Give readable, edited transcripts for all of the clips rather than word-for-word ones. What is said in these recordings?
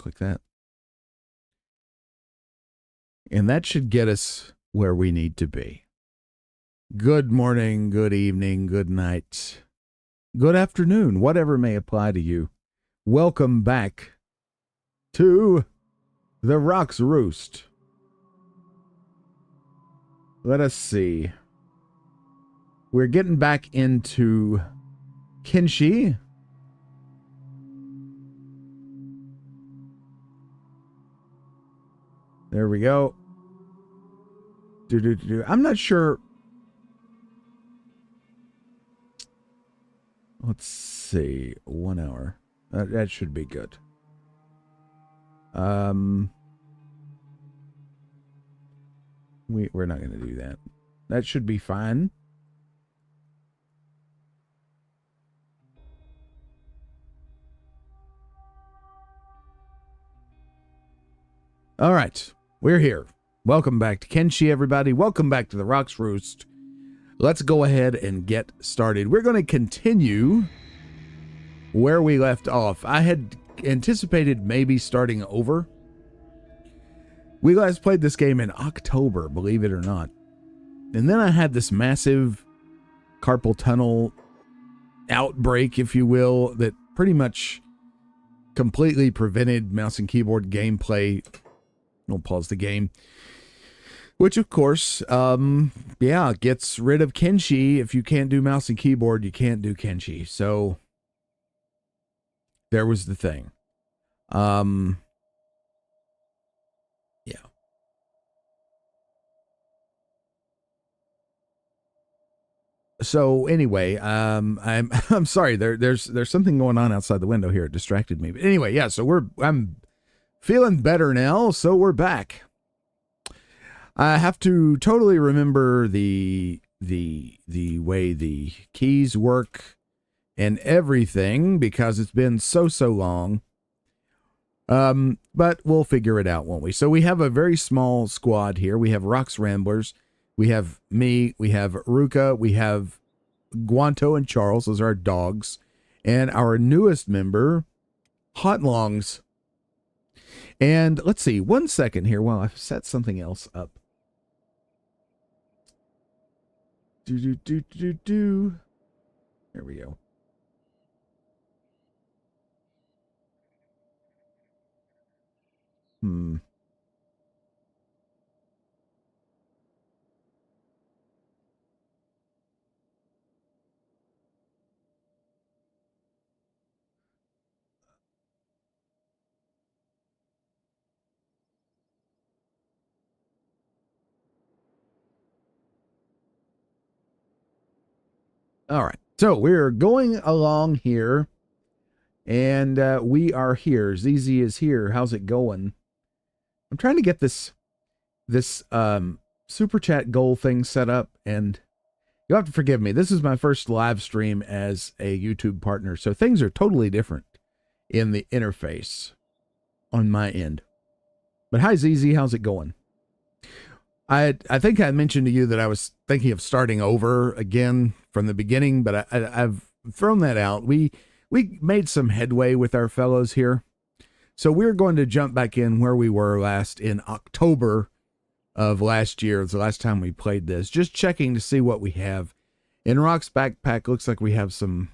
Click that. And that should get us where we need to be. Good morning, good evening, good night, good afternoon, whatever may apply to you. Welcome back to the Rock's Roost. Let us see. We're getting back into Kenshi. There we go. I'm not sure. Let's see. 1 hour. That should be good. We're not going to do that. That should be fine. All right. We're here. Welcome back to Kenshi, everybody. Welcome back to the Rock's Roost. Let's go ahead and get started. We're going to continue where we left off. I had anticipated maybe starting over. We last played this game in October, believe it or not. And then I had this massive carpal tunnel outbreak, if you will, that pretty much completely prevented mouse and keyboard gameplay. I'll pause the game. Which, of course, gets rid of Kenshi. If you can't do mouse and keyboard, you can't do Kenshi. So, there was the thing. Yeah. So anyway, I'm sorry. There's something going on outside the window here. It distracted me. But anyway, yeah. So I'm feeling better now. So we're back. I have to totally remember the way the keys work and everything because it's been so long. But we'll figure it out, won't we? So we have a very small squad here. We have Rock's Ramblers. We have me. We have Ruka. We have Guanto and Charles. Those are our dogs. And our newest member, Hotlongs. And let's see, 1 second here while I've set something else up. There we go. All right. So we're going along here. And we are here. ZZ is here. How's it going? I'm trying to get this super chat goal thing set up, and you'll have to forgive me. This is my first live stream as a YouTube partner, so things are totally different in the interface on my end. But hi ZZ, how's it going? I think I mentioned to you that I was thinking of starting over again from the beginning, but I've thrown that out. We made some headway with our fellows here. So we're going to jump back in where we were last in October of last year. It's the last time we played this. Just checking to see what we have. In Rock's backpack, looks like we have some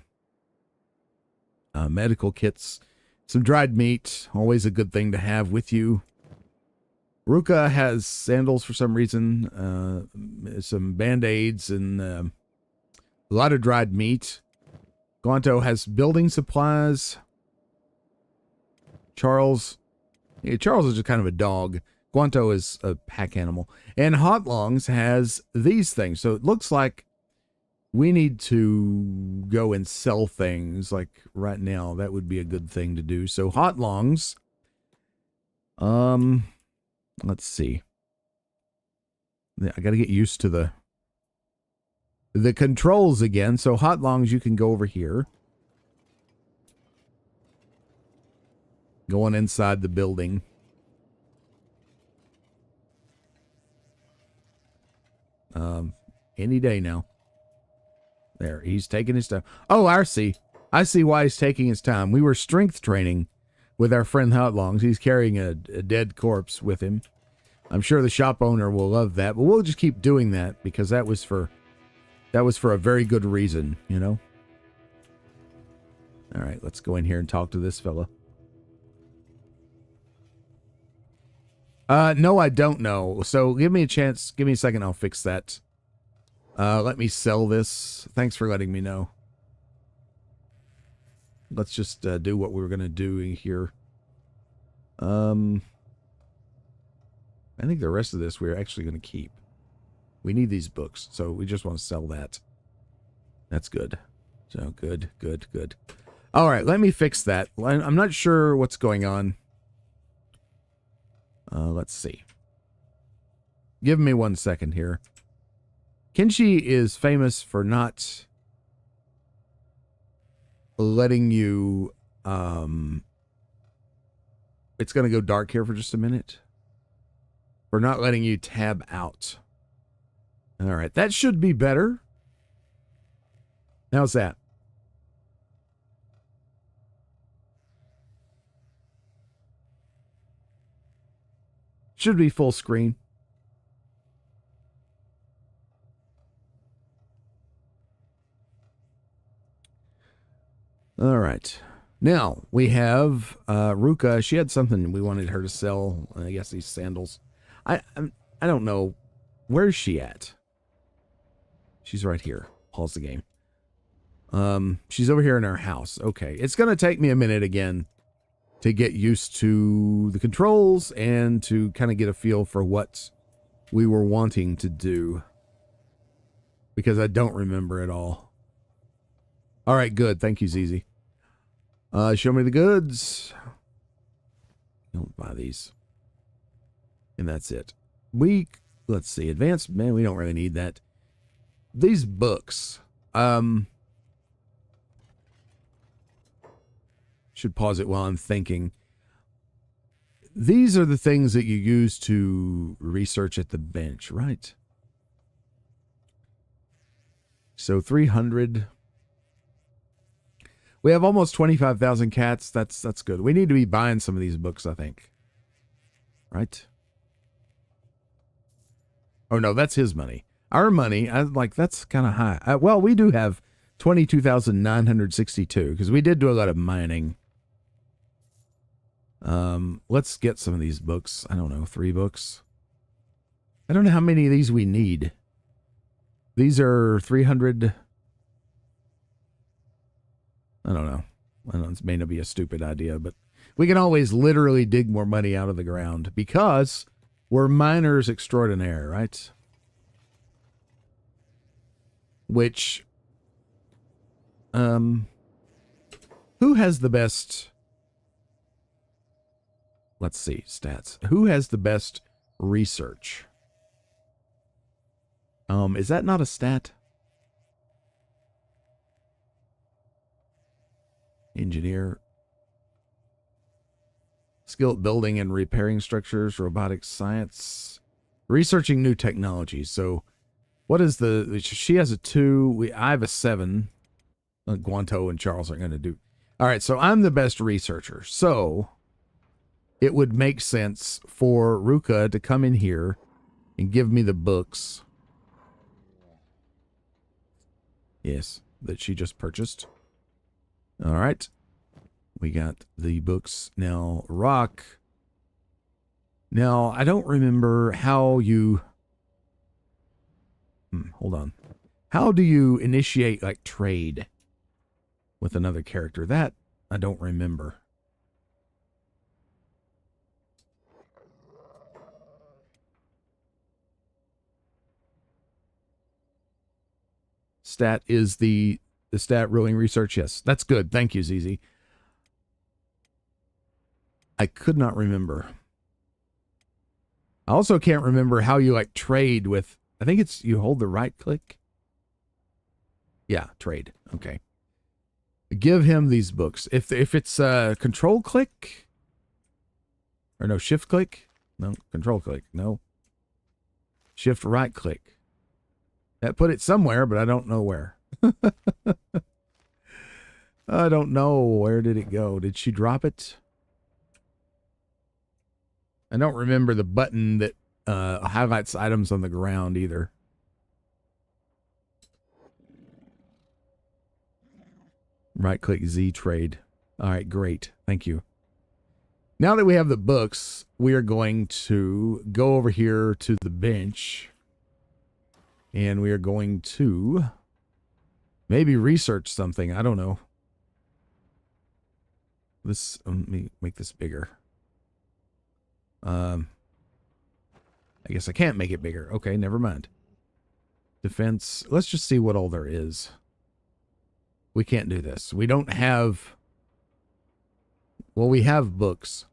medical kits, some dried meat, always a good thing to have with you. Ruka has sandals for some reason, some Band-Aids, and a lot of dried meat. Guanto has building supplies. Charles is just kind of a dog. Guanto is a pack animal. And Hotlongs has these things. So it looks like we need to go and sell things like right now. That would be a good thing to do. So Hotlongs, let's see. I got to get used to the controls again. So Hotlongs, you can go over here. Going inside the building. Any day now. There, he's taking his time. Oh, I see. I see why he's taking his time. We were strength training with our friend Hotlongs. He's carrying a dead corpse with him. I'm sure the shop owner will love that, but we'll just keep doing that because that was for a very good reason, you know? All right, let's go in here and talk to this fella. No, I don't know. So give me a chance. Give me a second. I'll fix that. Let me sell this. Thanks for letting me know. Let's just do what we were going to do here. I think the rest of this we're actually going to keep. We need these books, so we just want to sell that. That's good. So good. All right, let me fix that. I'm not sure what's going on. Let's see. Give me 1 second here. Kenshi is famous for not letting you... It's going to go dark here for just a minute. For not letting you tab out. All right, that should be better. How's that? Should be full screen. All right. Now, we have Ruka. She had something we wanted her to sell. I guess these sandals. I don't know. Where's she at? She's right here. Pause the game. She's over here in her house. Okay. It's going to take me a minute again to get used to the controls and to kind of get a feel for what we were wanting to do. Because I don't remember it all. All right, good. Thank you, ZZ. Show me the goods. Don't buy these. And that's it. Let's see. Advanced, man, we don't really need that. These books. Should pause it while I'm thinking. These are the things that you use to research at the bench, right? So 300. We have almost 25,000 cats. That's good. We need to be buying some of these books, I think. Right? Oh, no, that's his money. Our money, that's kind of high. Well, we do have 22,962 because we did do a lot of mining. Let's get some of these books. I don't know, 3 books. I don't know how many of these we need. These are 300. I don't know. It may not be a stupid idea, but we can always literally dig more money out of the ground because we're miners extraordinaire, right? Which, who has the best, let's see, stats. Who has the best research? Is that not a stat? Engineer. Skill at building and repairing structures, robotics science, researching new technologies. So what is she has a 2, I have a 7. Guanto and Charles are going to do. All right, so I'm the best researcher. So it would make sense for Ruka to come in here and give me the books. Yes, that she just purchased. All right. We got the books. Now, Rock. Now, I don't remember how you... hold on. How do you initiate, like, trade with another character? That I don't remember. Stat is the stat ruling research. Yes, that's good. Thank you, ZZ. I could not remember. I also can't remember how you like trade with, I think it's you hold the right click. Yeah, trade. Okay. Give him these books. If it's control click or no shift click, no control click, no shift right click. That put it somewhere, but I don't know where. I don't know. Where did it go? Did she drop it? I don't remember the button that highlights items on the ground either. Right-click Z trade. All right, great. Thank you. Now that we have the books, we are going to go over here to the bench. And we are going to maybe research something. I don't know. Let me make this bigger. I guess I can't make it bigger. Okay, never mind. Defense. Let's just see what all there is. We can't do this. We don't have... Well, we have books.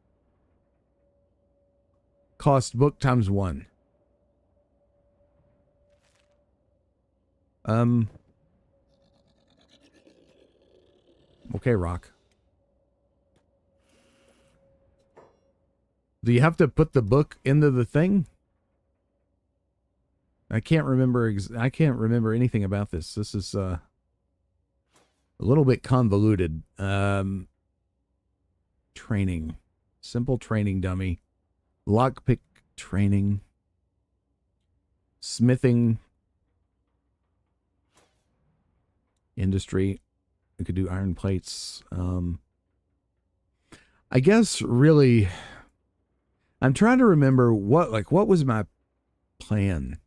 Cost book times 1. Okay, Rock. Do you have to put the book into the thing? I can't remember. I can't remember anything about this. This is a little bit convoluted. Training, simple training dummy, lockpick training, smithing, industry. We could do iron plates. I guess really, I'm trying to remember what was my plan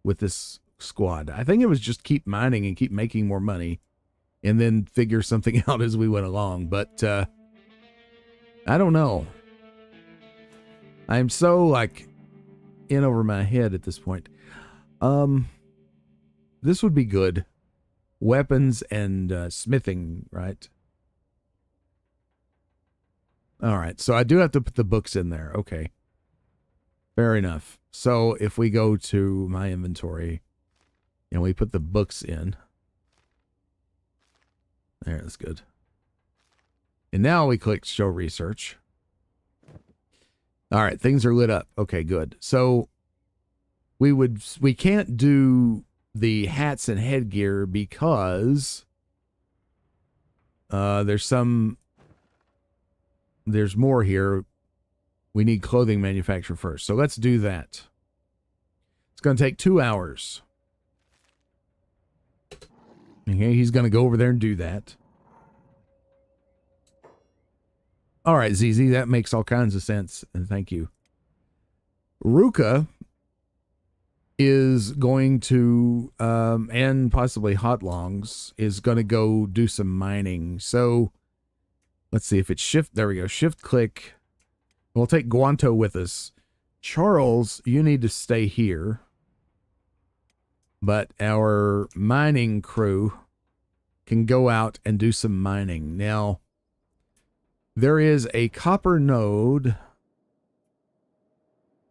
with this squad. I think it was just keep mining and keep making more money and then figure something out as we went along. But, I don't know. I'm so like in over my head at this point. This would be good. Weapons and smithing, right? All right. So I do have to put the books in there. Okay. Fair enough. So if we go to my inventory and we put the books in. There, that's good. And now we click show research. All right, things are lit up. Okay, good. So we can't do the hats and headgear because there's more here. We need clothing manufacturer first. So let's do that. It's going to take 2 hours. Okay, he's going to go over there and do that. All right, ZZ, that makes all kinds of sense, and thank you. Ruka is going to, and possibly Hot Longs, is going to go do some mining. So, let's see if it's shift. There we go. Shift click. We'll take Guanto with us. Charles, you need to stay here. But our mining crew can go out and do some mining. Now, there is a copper node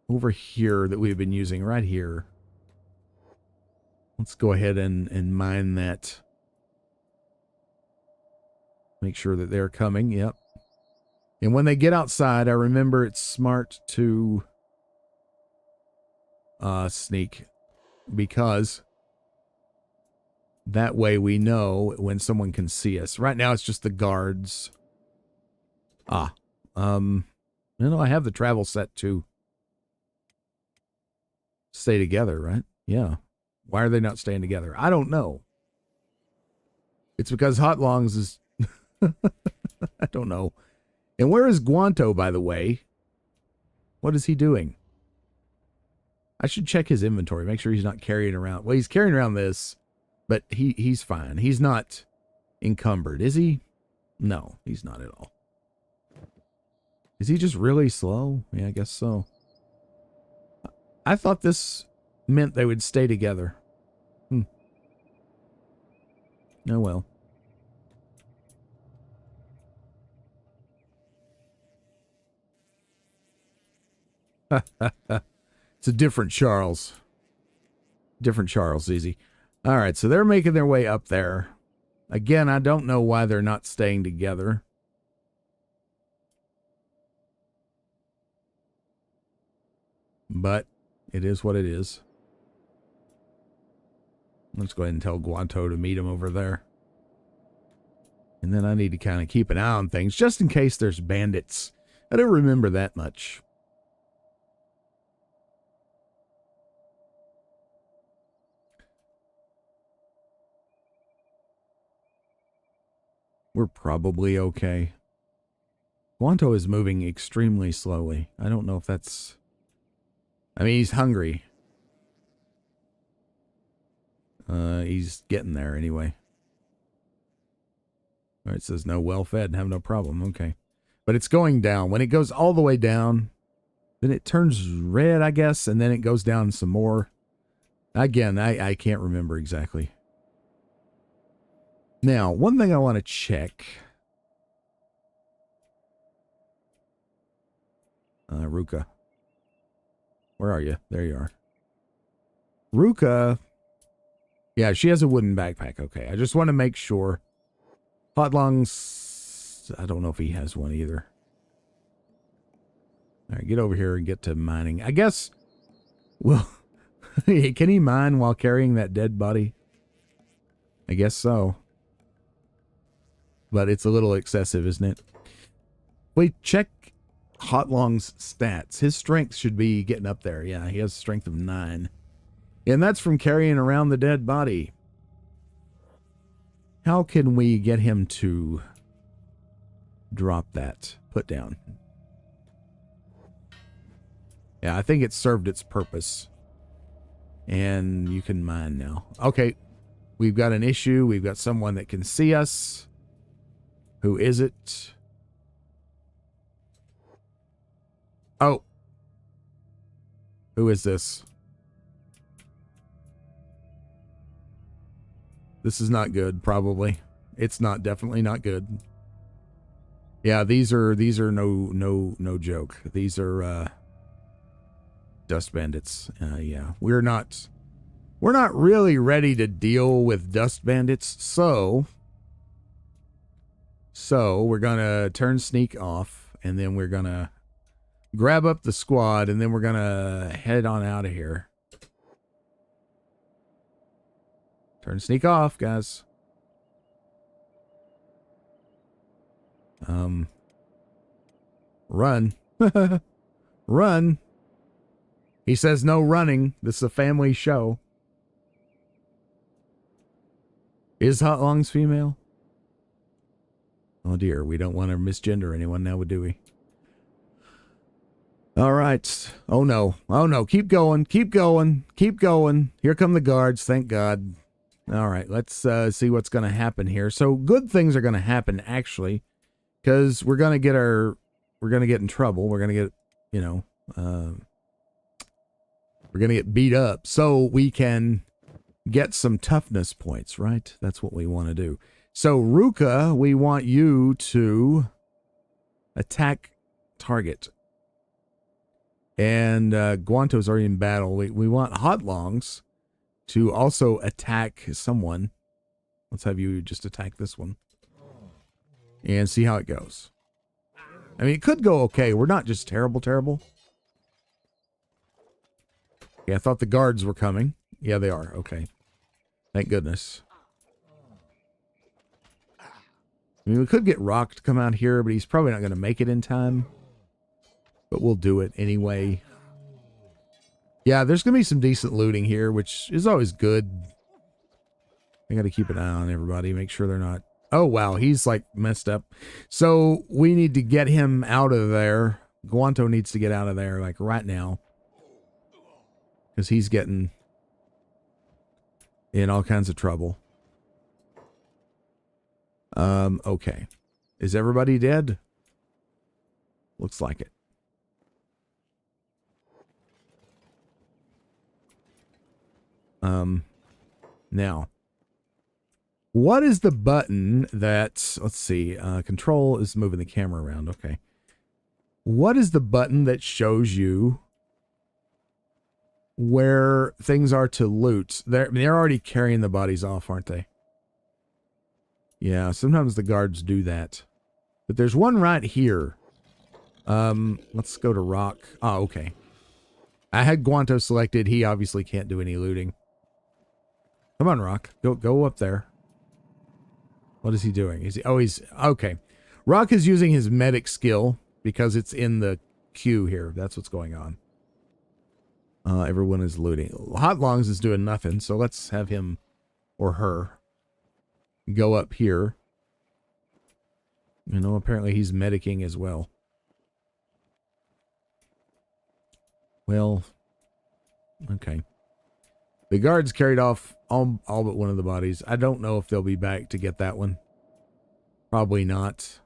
over here that we've been using right here. Let's go ahead and mine that. Make sure that they're coming. Yep. And when they get outside, I remember it's smart to sneak, because that way we know when someone can see us. Right now it's just the guards. I have the travel set to stay together, right? Yeah. Why are they not staying together? I don't know. It's because Hot Longs is... I don't know. And where is Guanto, by the way? What is he doing? I should check his inventory, make sure he's not carrying around... Well, he's carrying around this, but he's fine. He's not encumbered, is he? No, he's not at all. Is he just really slow? Yeah, I guess so. I thought this meant they would stay together. Oh, well. It's a different Charles. Different Charles, easy. All right, so they're making their way up there. Again, I don't know why they're not staying together. But it is what it is. Let's go ahead and tell Guanto to meet him over there. And then I need to kind of keep an eye on things just in case there's bandits. I don't remember that much. We're probably okay. Guanto is moving extremely slowly. I don't know if that's... I mean, he's hungry. He's getting there anyway. All right, it says no, well fed, have no problem. Okay. But it's going down. When it goes all the way down, then it turns red, I guess, and then it goes down some more. Again, I can't remember exactly. Now, one thing I want to check. Ruka. Where are you? There you are. Ruka. Yeah, she has a wooden backpack. Okay, I just want to make sure. Hot lungs. I don't know if he has one either. All right, get over here and get to mining. I guess. Well, can he mine while carrying that dead body? I guess so. But it's a little excessive, isn't it? Wait, check Hot Long's stats. His strength should be getting up there. Yeah, he has a strength of 9. And that's from carrying around the dead body. How can we get him to drop that? Put down. Yeah, I think it served its purpose. And you can mine now. Okay, we've got an issue. We've got someone that can see us. Who is it? Oh. Who is this? This is not good, probably. It's not, definitely not good. Yeah, these are no joke. These are dust bandits. Yeah, we're not really ready to deal with dust bandits, so we're gonna turn sneak off, and then we're gonna grab up the squad, and then we're gonna head on out of here. Turn sneak off, guys. Run. Run. He says no running. This is a family show. Is Hot Lungs female? Oh dear, we don't want to misgender anyone now, do we? All right. Oh no. Oh no. Keep going. Keep going. Keep going. Here come the guards. Thank God. All right. Let's see what's going to happen here. So good things are going to happen, actually, because we're going to get in trouble. We're going to get, you know, we're going to get beat up so we can get some toughness points, right? That's what we want to do. So Ruka, we want you to attack target. And Guanto's already in battle. We want Hot Longs to also attack someone. Let's have you just attack this one. And see how it goes. I mean, it could go okay. We're not just terrible. Yeah, I thought the guards were coming. Yeah, they are. Okay. Thank goodness. I mean, we could get Rock to come out here, but he's probably not going to make it in time. But we'll do it anyway. Yeah, there's going to be some decent looting here, which is always good. I got to keep an eye on everybody, make sure they're not... Oh, wow, he's like messed up. So we need to get him out of there. Guanto needs to get out of there like right now. Because he's getting in all kinds of trouble. Okay. Is everybody dead? Looks like it. Now, what is the button that, let's see, control is moving the camera around. Okay. What is the button that shows you where things are to loot? They're already carrying the bodies off, aren't they? Yeah, sometimes the guards do that. But there's one right here. Let's go to Rock. Oh, okay. I had Guanto selected. He obviously can't do any looting. Come on, Rock. Go up there. What is he doing? Is he... Oh, he's... Okay. Rock is using his medic skill because it's in the queue here. That's what's going on. Everyone is looting. Hot Longs is doing nothing, so let's have him or her go up here. You know, apparently he's medicing as well. Well, okay. The guards carried off all but one of the bodies. I don't know if they'll be back to get that one. Probably not.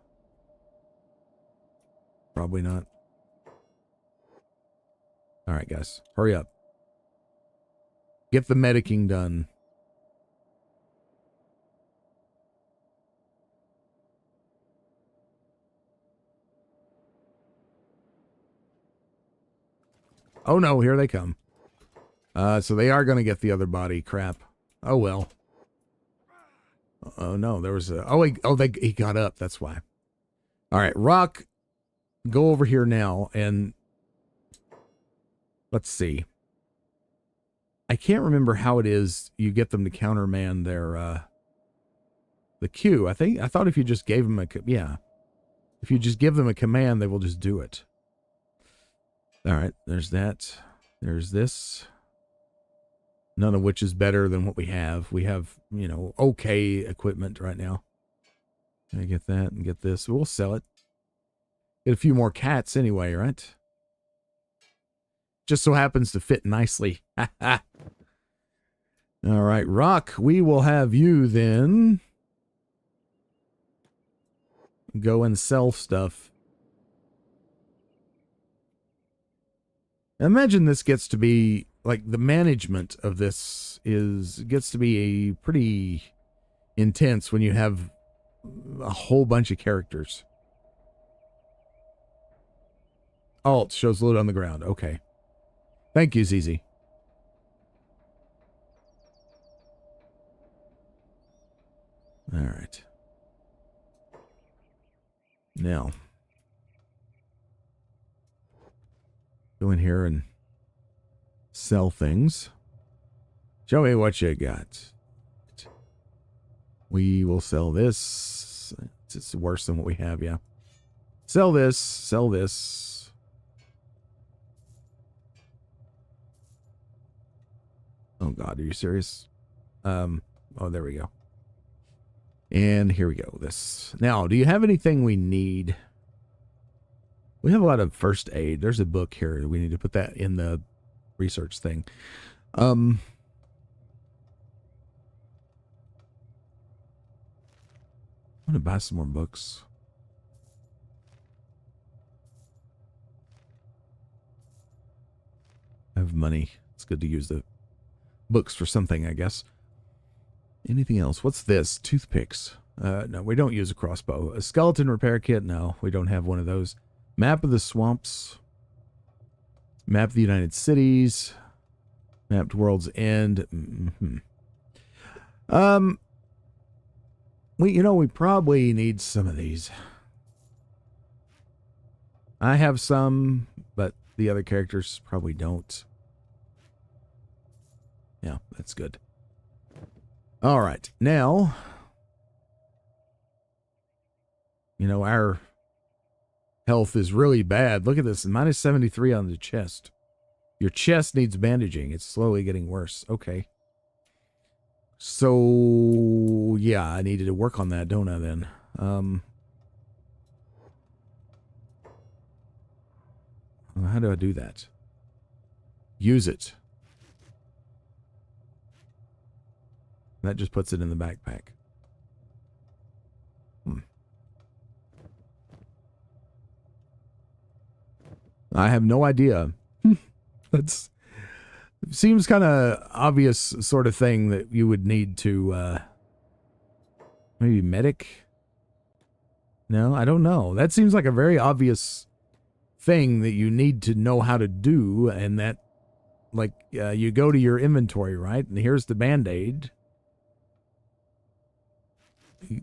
Probably not. All right, guys. Hurry up. Get the medicing done. Oh no, here they come. So they are going to get the other body. Crap. Oh well. Oh no, there was a... he got up. That's why. All right, Rock, go over here now and let's see. I can't remember how it is you get them to countermand their the queue. I thought if you just gave them if you just give them a command, they will just do it. All right, there's that. There's this. None of which is better than what we have. We have, you know, okay equipment right now. I get that and get this. We'll sell it. Get a few more cats anyway, right? Just so happens to fit nicely. All right, Rock, we will have you then go and sell stuff. Imagine this gets to be, like, the management of this gets to be a pretty intense when you have a whole bunch of characters. Alt shows load on the ground. Okay. Thank you, ZZ. All right. Now, go in here and sell things. Show me what you got. We will sell this. It's worse than what we have, yeah. Sell this. Sell this. Oh, God, are you serious? Oh, there we go. And here we go. This. Now, do you have anything we need? We have a lot of first aid. There's a book here. We need to put that in the research thing. I'm going to buy some more books. I have money. It's good to use the books for something, I guess. Anything else? What's this? Toothpicks. No, we don't use a crossbow. A skeleton repair kit? No, we don't have one of those. Map of the swamps. Map of the United Cities. Mapped World's End. We probably need some of these. I have some, but the other characters probably don't. Yeah, that's good. All right, now, our health is really bad. Look at this, minus 73 on the chest. Your chest needs bandaging. It's slowly getting worse. Okay. So, yeah, I needed to work on that, don't I, then? How do I do that? Use it. That just puts it in the backpack. I have no idea. That's seems kind of obvious sort of thing that you would need to maybe medic. No, I don't know. That seems like a very obvious thing that you need to know how to do, and that you go to your inventory, right? And here's the band-aid.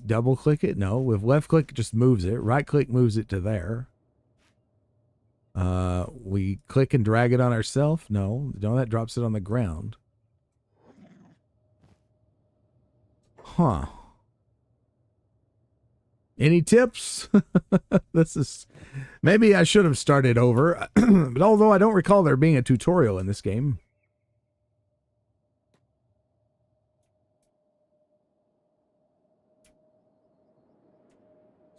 Double click it? No, with left click it just moves it. Right click moves it to there. We click and drag it on ourselves? No, that drops it on the ground. Huh. Any tips? Maybe I should have started over, but although I don't recall there being a tutorial in this game.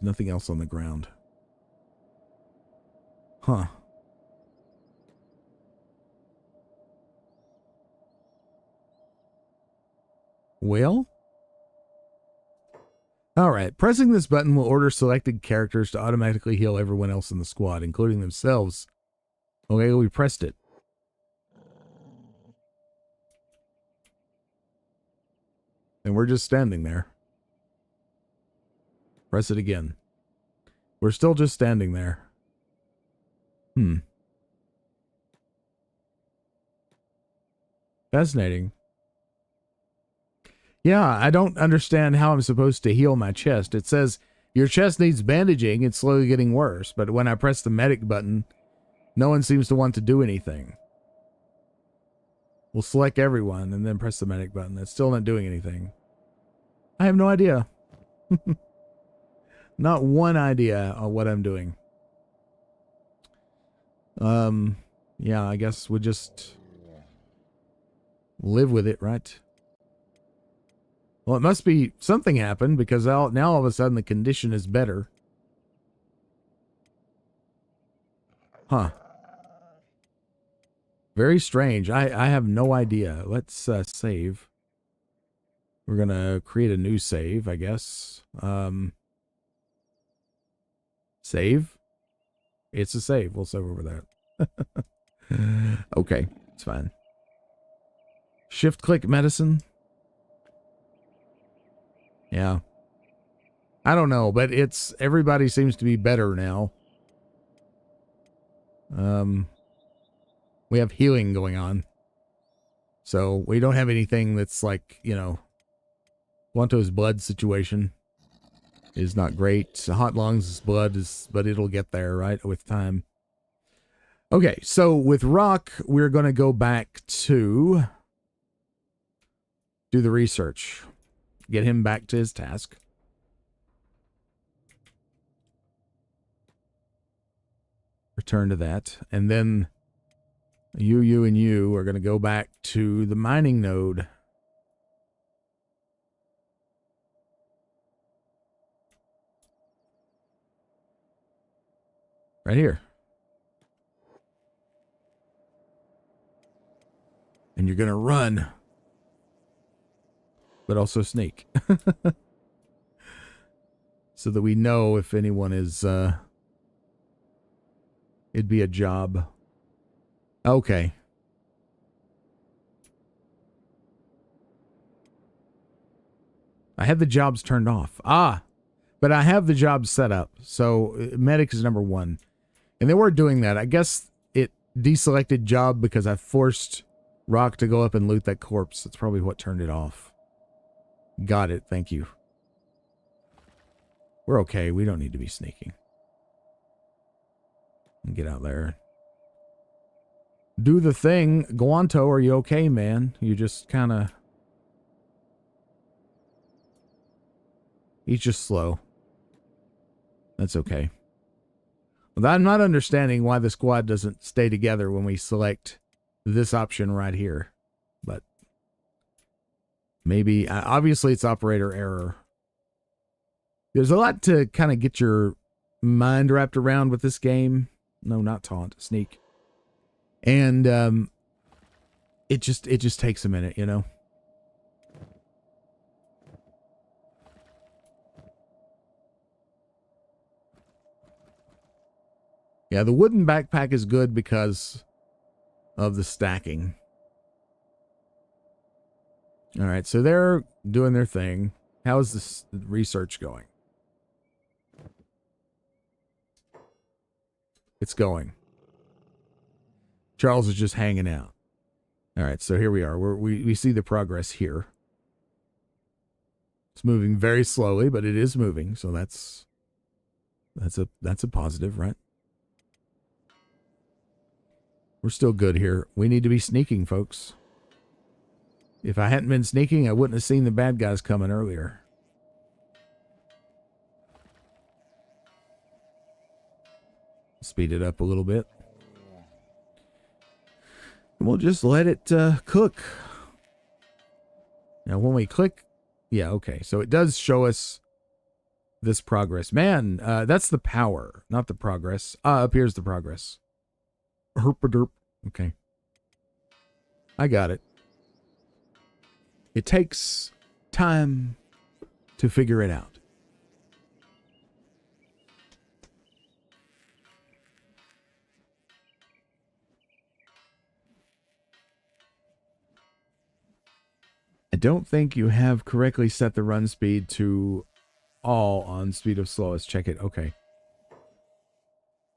nothing else on the ground. Huh. Well? Alright, pressing this button will order selected characters to automatically heal everyone else in the squad, including themselves. Okay, we pressed it. And we're just standing there. Press it again. We're still just standing there. Fascinating. Yeah, I don't understand how I'm supposed to heal my chest. It says, your chest needs bandaging. It's slowly getting worse. But when I press the medic button, no one seems to want to do anything. We'll select everyone and then press the medic button. It's still not doing anything. I have no idea. Not one idea on what I'm doing. Yeah, I guess we'll just live with it, right? Well, it must be something happened because now all of a sudden the condition is better. Huh. Very strange. I have no idea. Let's save. We're going to create a new save, I guess. Save? It's a save. We'll save over that. Okay, it's fine. Shift-click medicine. Yeah. I don't know, but everybody seems to be better now. We have healing going on. So we don't have anything that's like, you know, Wanto's blood situation is not great. Hot lungs' blood is, but it'll get there, right, with time. Okay, so with Rock, we're going to go back to do the research. Get him back to his task. Return to that. And then you, and you are going to go back to the mining node. Right here. And you're going to run. But also sneak. So that we know if anyone is, it'd be a job. Okay. I had the jobs turned off. Ah, but I have the jobs set up. So medic is number 1. And they were doing that. I guess it deselected job because I forced Rock to go up and loot that corpse. That's probably what turned it off. Got it. Thank you. We're okay. We don't need to be sneaking. Get out there. Do the thing. Guanto, are you okay, man? You just kind of... He's just slow. That's okay. Well, I'm not understanding why the squad doesn't stay together when we select this option right here. But maybe... obviously, it's operator error. There's a lot to kind of get your mind wrapped around with this game. No, not taunt. Sneak. And it just takes a minute, you know? Yeah, the wooden backpack is good because of the stacking. All right, so they're doing their thing. How is this research going? It's going. Charles is just hanging out. All right, so here we are. We see the progress here. It's moving very slowly, but it is moving, so that's a positive, right? We're still good here. We need to be sneaking, folks. If I hadn't been sneaking, I wouldn't have seen the bad guys coming earlier. Speed it up a little bit. And we'll just let it cook. Now, when we click... Yeah, okay. So it does show us this progress. Man, that's the power, not the progress. Up here's the progress. Herpaderp. Okay. I got it. It takes time to figure it out. I don't think you have correctly set the run speed to all on speed of slowest. Check it. Okay.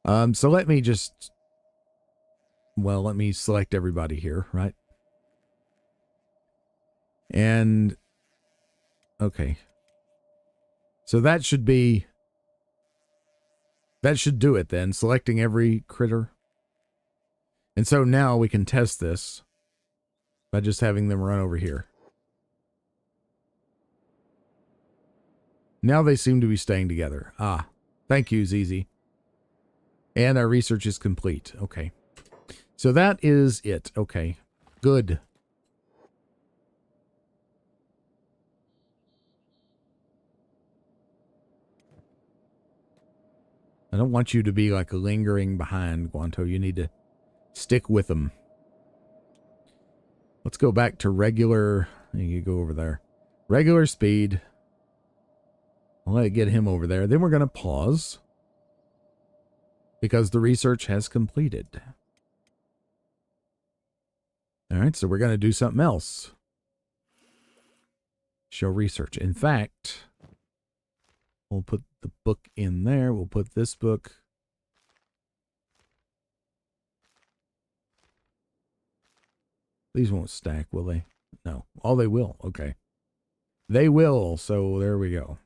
So let me just, well, let me select everybody here, right? And, okay. So that should be, that should do it then, selecting every critter. And so now we can test this by just having them run over here. Now they seem to be staying together. Ah, thank you, ZZ. And our research is complete. Okay. So that is it. Okay. Good. I don't want you to be like lingering behind, Guanto. You need to stick with them. Let's go back to regular. You go over there. Regular speed. I'll let it get him over there. Then we're going to pause because the research has completed. All right, so we're going to do something else. Show research. In fact, we'll put the book in there. We'll put this book. These won't stack, will they? No. Oh, they will. Okay. They will. So there we go.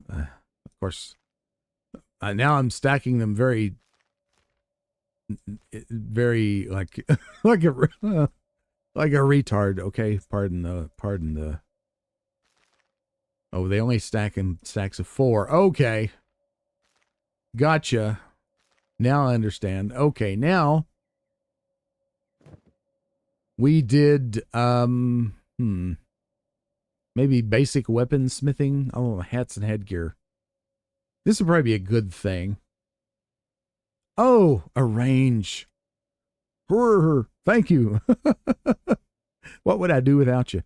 Of course, now I'm stacking them very like like a retard. Okay, pardon the. Oh, they only stack in stacks of 4. Okay, gotcha. Now I understand. Okay, now we did maybe basic weaponsmithing. Oh, hats and headgear. This would probably be a good thing. Oh, arrange. Thank you. What would I do without you?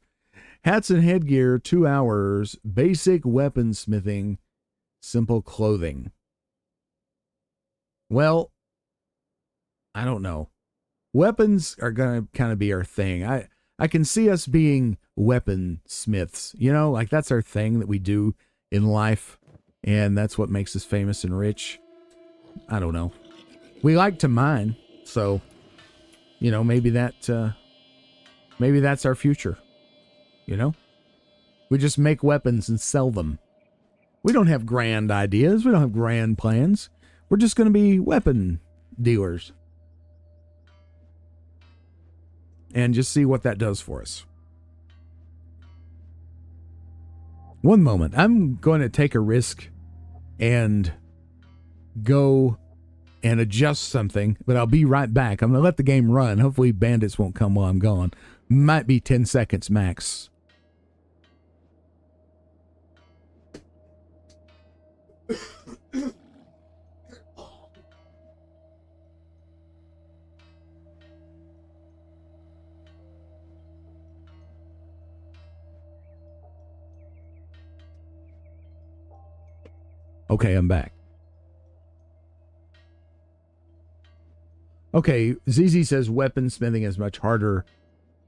Hats and headgear, 2 hours. Basic weaponsmithing, simple clothing. Well, I don't know. Weapons are going to kind of be our thing. I can see us being weaponsmiths, you know, like that's our thing that we do in life. And that's what makes us famous and rich. I don't know. We like to mine. So, you know, maybe that's our future. You know, we just make weapons and sell them. We don't have grand ideas. We don't have grand plans. We're just going to be weapon dealers. And just see what that does for us. One moment. I'm going to take a risk and go and adjust something, but I'll be right back. I'm going to let the game run. Hopefully bandits won't come while I'm gone. Might be 10 seconds max. Okay, I'm back. Okay, ZZ says weaponsmithing is much harder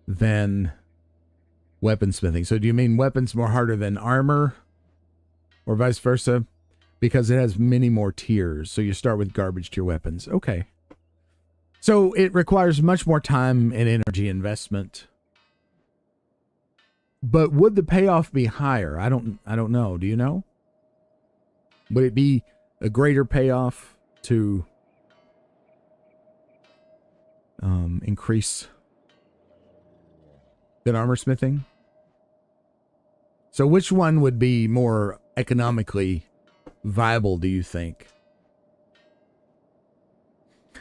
than weaponsmithing. So do you mean weapons more harder than armor? Or vice versa? Because it has many more tiers. So you start with garbage tier weapons. Okay. So it requires much more time and energy investment. But would the payoff be higher? I don't know. Do you know? Would it be a greater payoff to increase than armor smithing? So which one would be more economically viable, do you think?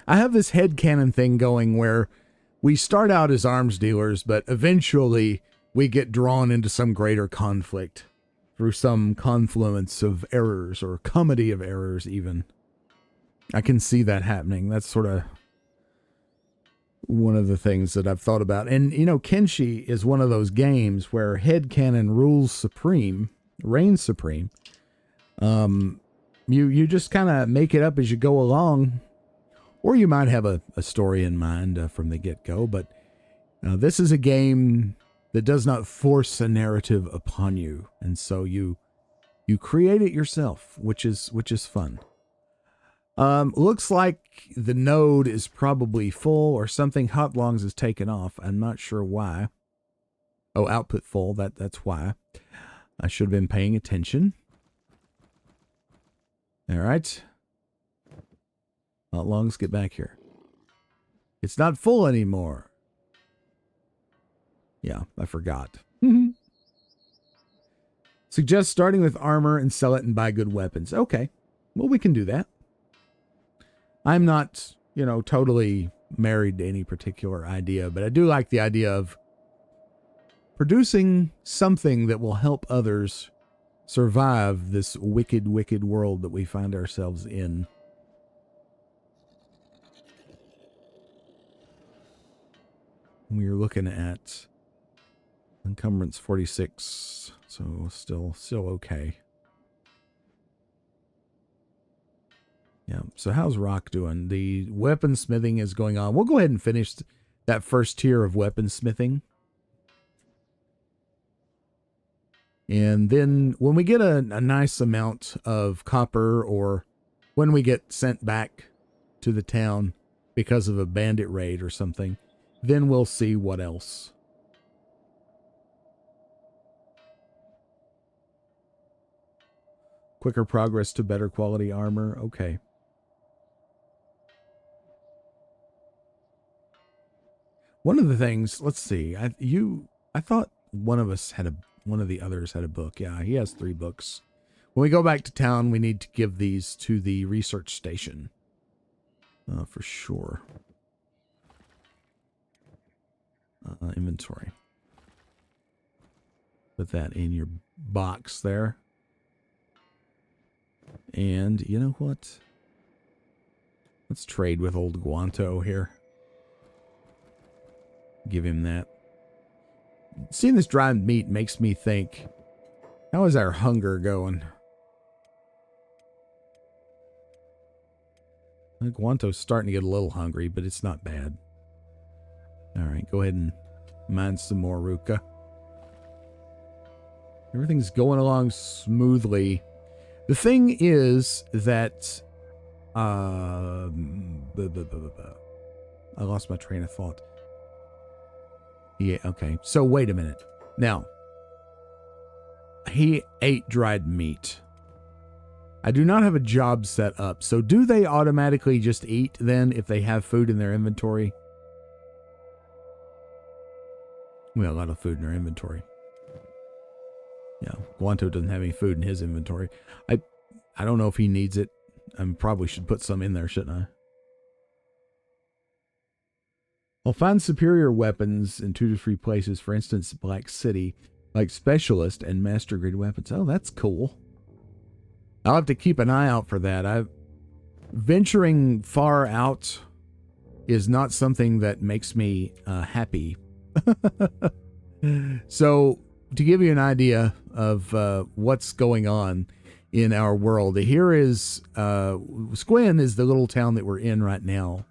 I have this headcanon thing going where we start out as arms dealers, but eventually we get drawn into some greater conflict. through some confluence of errors or comedy of errors even. I can see that happening. That's sort of one of the things that I've thought about. And, you know, Kenshi is one of those games where headcanon rules supreme, reigns supreme. You just kind of make it up as you go along, or you might have a story in mind from the get-go, but this is a game that does not force a narrative upon you, and so you create it yourself, which is fun. Looks like the node is probably full or something. Hot longs is taken off. I'm not sure why. Oh, output full. That's why. I should have been paying attention. All right. Hot longs, get back here. It's not full anymore. Yeah, I forgot. Suggest starting with armor and sell it and buy good weapons. Okay. Well, we can do that. I'm not, you know, totally married to any particular idea, but I do like the idea of producing something that will help others survive this wicked, wicked world that we find ourselves in. We are looking at encumbrance 46, so still okay. Yeah, so how's Rock doing? The weaponsmithing is going on. We'll go ahead and finish that first tier of weaponsmithing. And then when we get a nice amount of copper, or when we get sent back to the town because of a bandit raid or something, then we'll see what else. Quicker progress to better quality armor. Okay. One of the things, let's see, I thought one of the others had a book. Yeah, he has 3 books. When we go back to town, we need to give these to the research station. For sure. Inventory. Put that in your box there. And you know what? Let's trade with old Guanto here. Give him that. Seeing this dried meat makes me think, how is our hunger going? Guanto's starting to get a little hungry, but it's not bad. All right, go ahead and mine some more, Ruka. Everything's going along smoothly. The thing is that I lost my train of thought. Yeah, okay. So wait a minute. Now, he ate dried meat. I do not have a job set up. So do they automatically just eat then if they have food in their inventory? We have a lot of food in our inventory. Yeah, Guanto doesn't have any food in his inventory. I don't know if he needs it. I probably should put some in there, shouldn't I? I'll find superior weapons in 2 to 3 places. For instance, Black City, like specialist and master grade weapons. Oh, that's cool. I'll have to keep an eye out for that. Venturing far out is not something that makes me happy. So, to give you an idea of what's going on in our world, here is Squin is the little town that we're in right now.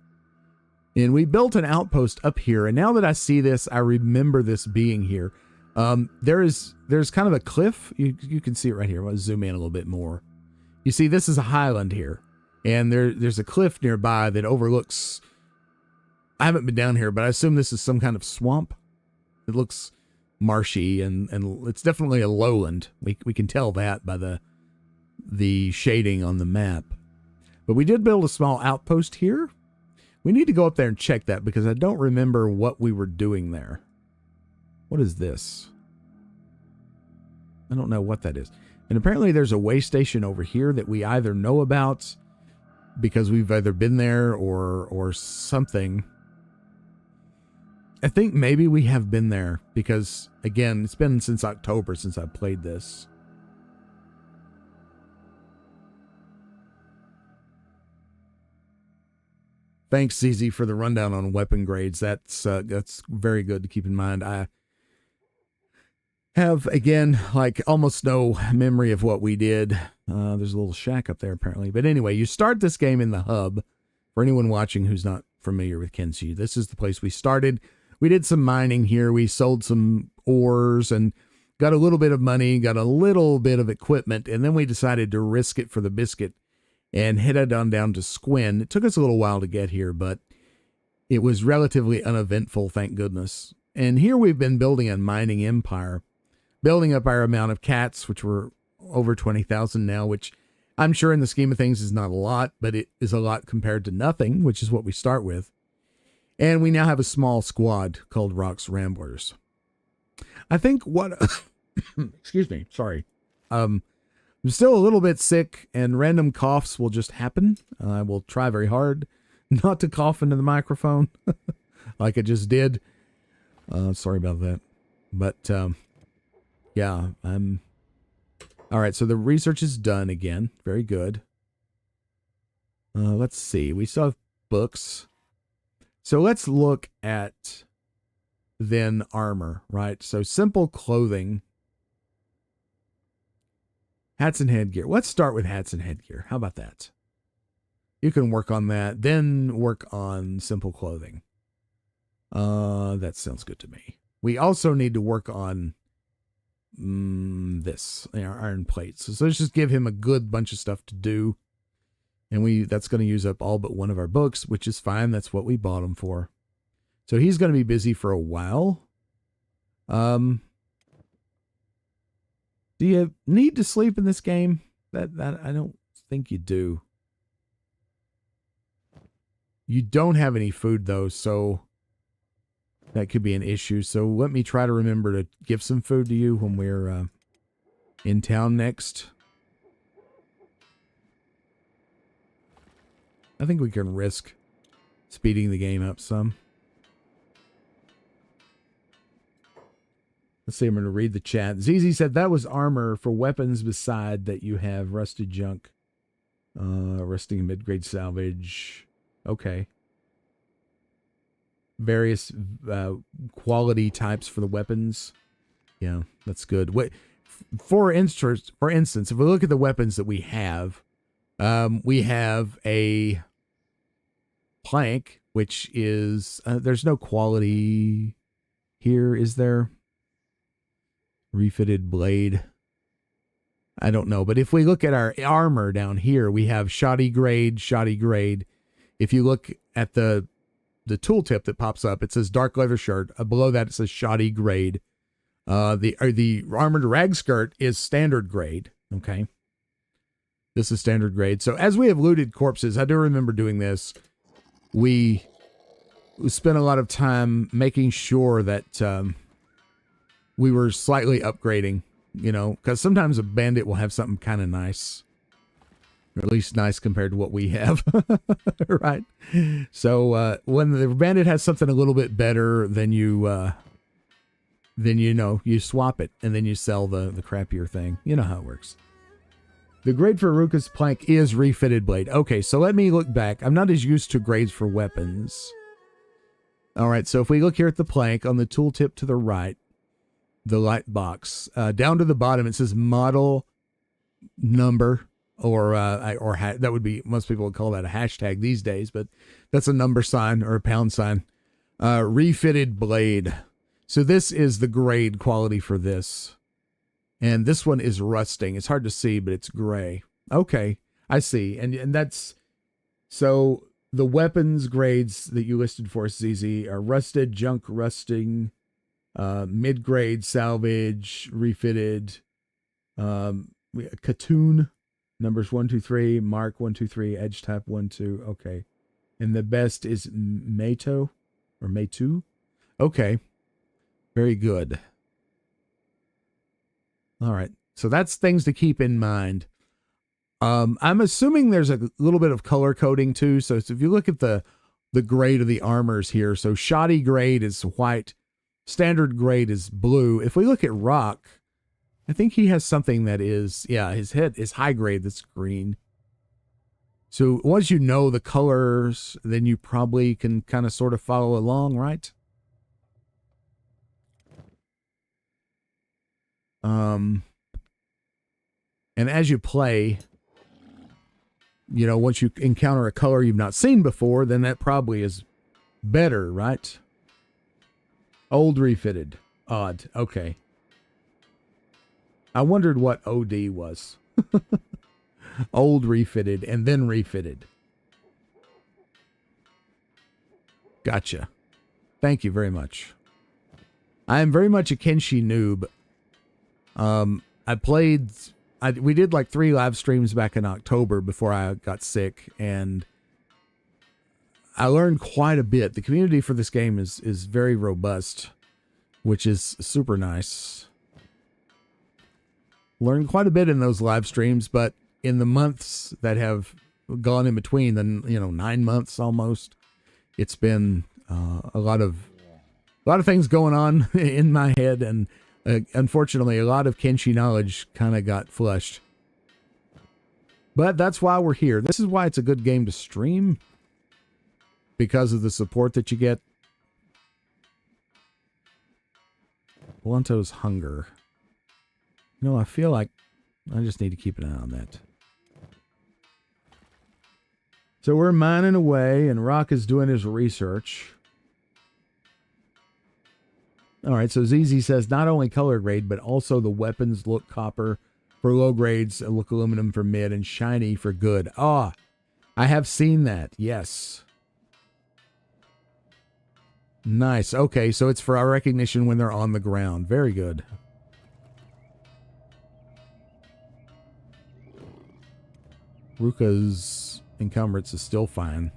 And we built an outpost up here, and now that I see this, I remember this being here. There's kind of a cliff. You can see it right here. I'll zoom in a little bit more. You see, this is a highland here, and there's a cliff nearby that overlooks. I haven't been down here, but I assume this is some kind of swamp. It looks marshy, and it's definitely a lowland. We can tell that by the shading on the map. But we did build a small outpost here. We need to go up there and check that because I don't remember what we were doing there. What is this? I don't know what that is. And apparently there's a way station over here that we either know about because we've either been there or something. I think maybe we have been there because, again, it's been since October since I played this. Thanks, ZZ, for the rundown on weapon grades. That's very good to keep in mind. I have, again, like almost no memory of what we did. There's a little shack up there apparently. But anyway, you start this game in the hub. For anyone watching who's not familiar with Kenshi, this is the place we started. We did some mining here. We sold some ores and got a little bit of money, got a little bit of equipment, and then we decided to risk it for the biscuit and headed on down to Squin. It took us a little while to get here, but it was relatively uneventful, thank goodness. And here we've been building a mining empire, building up our amount of cats, which were over 20,000 now, which I'm sure in the scheme of things is not a lot, but it is a lot compared to nothing, which is what we start with. And we now have a small squad called Rock's Ramblers. I think what, excuse me, sorry. I'm still a little bit sick and random coughs will just happen. I will try very hard not to cough into the microphone like I just did. Sorry about that. But, yeah, all right. So the research is done again. Very good. Let's see. We still have books. So let's look at then armor, right? So simple clothing, hats and headgear. Let's start with hats and headgear. How about that? You can work on that, then work on simple clothing. That sounds good to me. We also need to work on this, our iron plates. So let's just give him a good bunch of stuff to do. And that's going to use up all but one of our books, which is fine. That's what we bought him for. So he's going to be busy for a while. Do you need to sleep in this game? That I don't think you do. You don't have any food though, so that could be an issue. So let me try to remember to give some food to you when we're in town next. I think we can risk speeding the game up some. Let's see, I'm going to read the chat. ZZ said that was armor for weapons beside that you have rusted junk. Rusting mid-grade salvage. Okay. Various quality types for the weapons. Yeah, that's good. For instance, if we look at the weapons that we have a plank, which is, there's no quality here, is there? Refitted blade. I don't know, but if we look at our armor down here, we have shoddy grade. If you look at the tooltip that pops up, it says dark leather shirt. Below that, it says shoddy grade. The armored rag skirt is standard grade. Okay. This is standard grade. So as we have looted corpses, I do remember doing this. We spent a lot of time making sure that we were slightly upgrading, you know, because sometimes a bandit will have something kind of nice, or at least nice compared to what we have, right? So when the bandit has something a little bit better, then you swap it, and then you sell the crappier thing. You know how it works. The grade for Aruka's plank is refitted blade. Okay, so let me look back. I'm not as used to grades for weapons. All right, so if we look here at the plank on the tooltip to the right, the light box, down to the bottom, it says model number, or that would be, most people would call that a hashtag these days, but that's a number sign or a pound sign. Refitted blade. So this is the grade quality for this. And this one is rusting. It's hard to see, but it's gray. Okay, I see. And that's, so the weapons grades that you listed for us, ZZ, are rusted, junk, rusting, mid-grade, salvage, refitted, Katoon, numbers 1, 2, 3, mark 1, 2, 3, edge type 1, 2. Okay. And the best is Meito or Meitu. Okay. Very good. All right. So that's things to keep in mind. I'm assuming there's a little bit of color coding too. So if you look at the grade of the armors here, so shoddy grade is white, standard grade is blue. If we look at Rock, I think he has something that is, yeah, his head is high grade that's green. So once you know the colors, then you probably can kind of sort of follow along, right? And as you play, you know, once you encounter a color you've not seen before, then that probably is better, right? Old refitted. Odd. Okay. I wondered what OD was. Old refitted and then refitted. Gotcha. Thank you very much. I am very much a Kenshi noob. We did like 3 live streams back in October before I got sick, and I learned quite a bit. The community for this game is very robust, which is super nice. Learned quite a bit in those live streams, but in the months that have gone in between, then 9 months almost, it's been a lot of things going on in my head, and unfortunately, a lot of Kenshi knowledge kind of got flushed. But that's why we're here. This is why it's a good game to stream, because of the support that you get. Blunto's hunger. I feel like I just need to keep an eye on that. So we're mining away, and Rock is doing his research. All right, so ZZ says not only color grade, but also the weapons look copper for low grades, look aluminum for mid, and shiny for good. Ah, I have seen that. Yes. Nice. Okay, so it's for our recognition when they're on the ground. Very good. Ruka's encumbrance is still fine.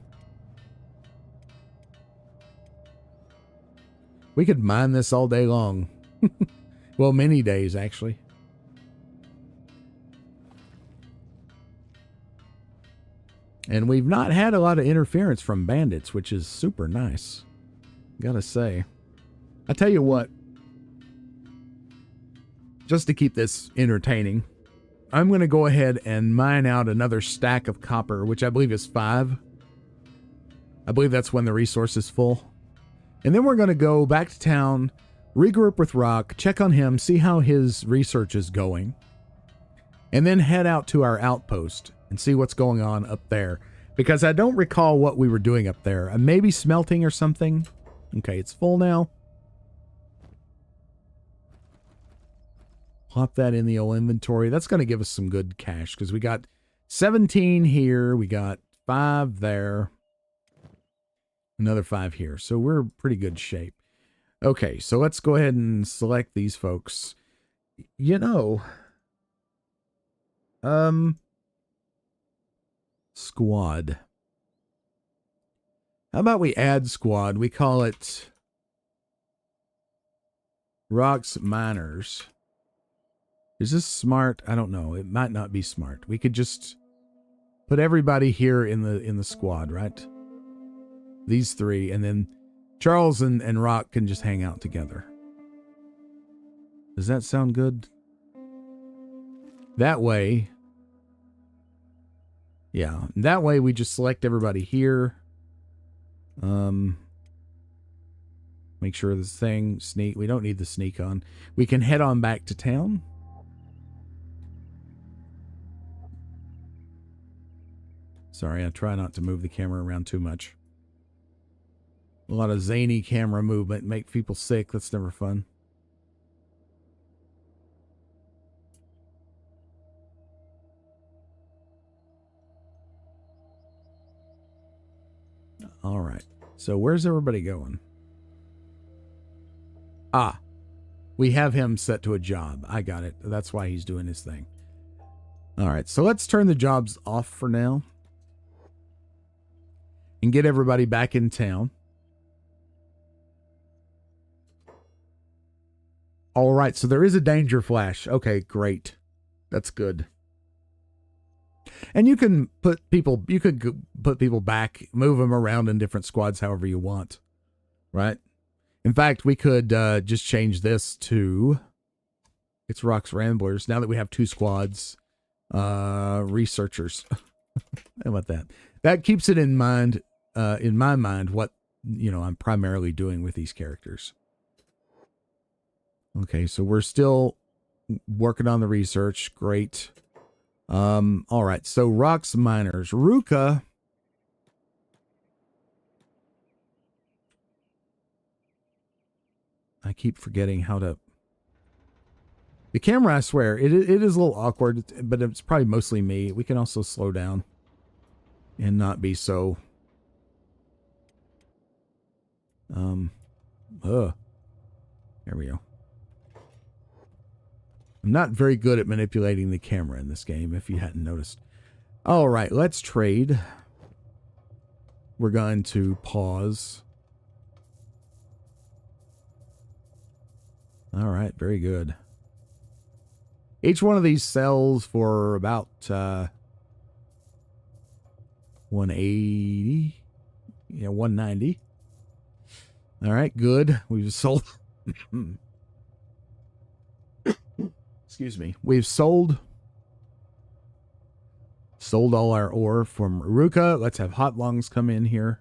We could mine this all day long. Well, many days, actually. And we've not had a lot of interference from bandits, which is super nice. Gotta say. I tell you what. Just to keep this entertaining, I'm going to go ahead and mine out another stack of copper, which I believe is 5. I believe that's when the resource is full. And then we're going to go back to town, regroup with Rock, check on him, see how his research is going, and then head out to our outpost and see what's going on up there. Because I don't recall what we were doing up there. Maybe smelting or something. Okay, it's full now. Plop that in the old inventory. That's going to give us some good cash because we got 17 here. We got 5 there. Another 5 here. So we're pretty good shape. Okay, so let's go ahead and select these folks. Squad. How about we add squad? We call it Rocks Miners. Is this smart? I don't know. It might not be smart. We could just put everybody here in the squad, right? These 3, and then Charles and Rock can just hang out together. Does that sound good? That way, yeah. That way we just select everybody here. Make sure this thing sneak. We don't need the sneak on. We can head on back to town. Sorry, I try not to move the camera around too much. A lot of zany camera movement make people sick. That's never fun. All right. So where's everybody going? Ah, we have him set to a job. I got it. That's why he's doing his thing. All right. So let's turn the jobs off for now and get everybody back in town. All right, so there is a danger flash. Okay, great. That's good. And you can put people back, move them around in different squads however you want, right? In fact, we could just change this to, it's Rocks Ramblers. Now that we have 2 squads, researchers. How about that? That keeps it in mind, in my mind, what, I'm primarily doing with these characters. Okay, so we're still working on the research. Great. All right, so rocks miners. Ruka. I keep forgetting how to... The camera, I swear, it is a little awkward, but it's probably mostly me. We can also slow down and not be so... There we go. I'm not very good at manipulating the camera in this game, if you hadn't noticed. All right, let's trade. We're going to pause. All right, very good. Each one of these sells for about 180. Yeah, 190. All right, good. We've sold. Excuse me. We've sold all our ore from Ruka. Let's have Hot Lungs come in here.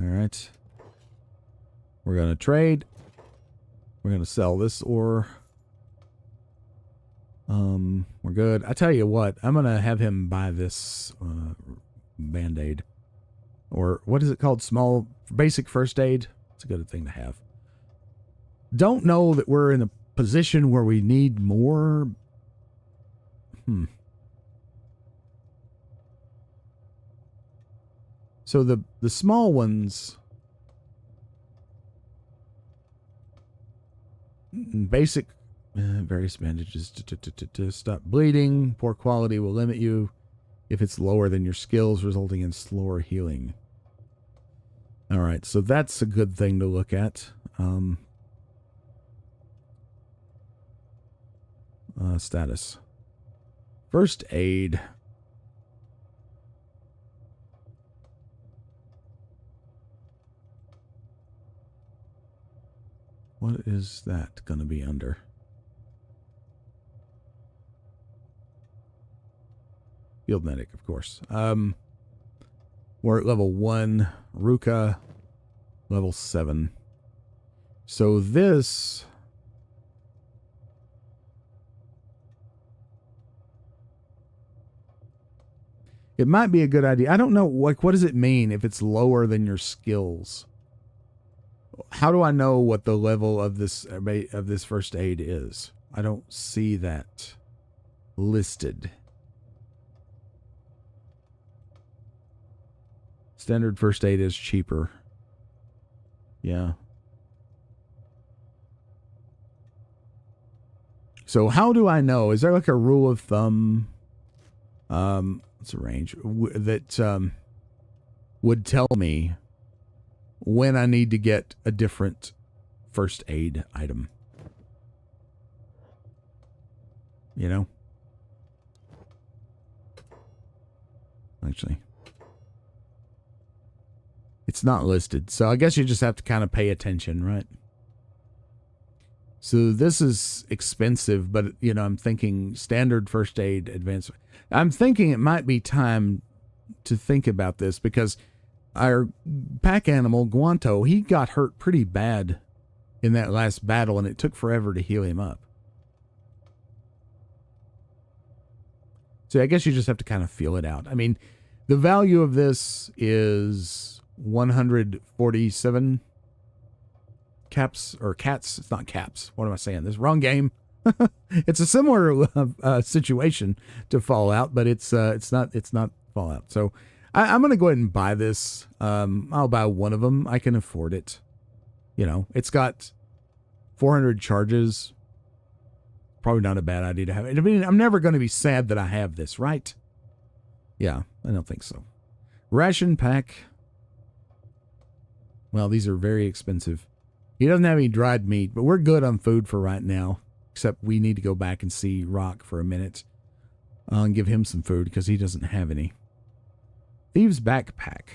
All right. We're going to trade. We're going to sell this ore. We're good. I tell you what, I'm going to have him buy this Band-Aid. Or what is it called? Small, basic first aid. It's a good thing to have. Don't know that we're in a position where we need more. So the small ones, basic, various bandages to stop bleeding. Poor quality will limit you if it's lower than your skills, resulting in slower healing. All right, so that's a good thing to look at. Status. First aid. What is that going to be under? Field medic, of course. We're at level 1. Ruka, level 7. So this... It might be a good idea. I don't know, like, what does it mean if it's lower than your skills? How do I know what the level of this first aid is? I don't see that listed. Standard first aid is cheaper. Yeah. So how do I know? Is there like a rule of thumb? What's a range that would tell me when I need to get a different first aid item? You know? Actually, it's not listed. So I guess you just have to kind of pay attention, right? So this is expensive, but, you know, I'm thinking standard first aid, advanced. I'm thinking it might be time to think about this because our pack animal, Guanto, he got hurt pretty bad in that last battle, and it took forever to heal him up. So I guess you just have to kind of feel it out. I mean, the value of this is 147 caps or cats. It's not caps. What am I saying? This wrong game. It's a similar situation to Fallout, but it's not Fallout. So I'm going to go ahead and buy this. I'll buy one of them. I can afford it. You know, it's got 400 charges. Probably not a bad idea to have it. I mean, I'm never going to be sad that I have this, right? Yeah, I don't think so. Ration pack. Well, these are very expensive. He doesn't have any dried meat, but we're good on food for right now. Except we need to go back and see Rock for a minute. And give him some food because he doesn't have any. Thieves' backpack.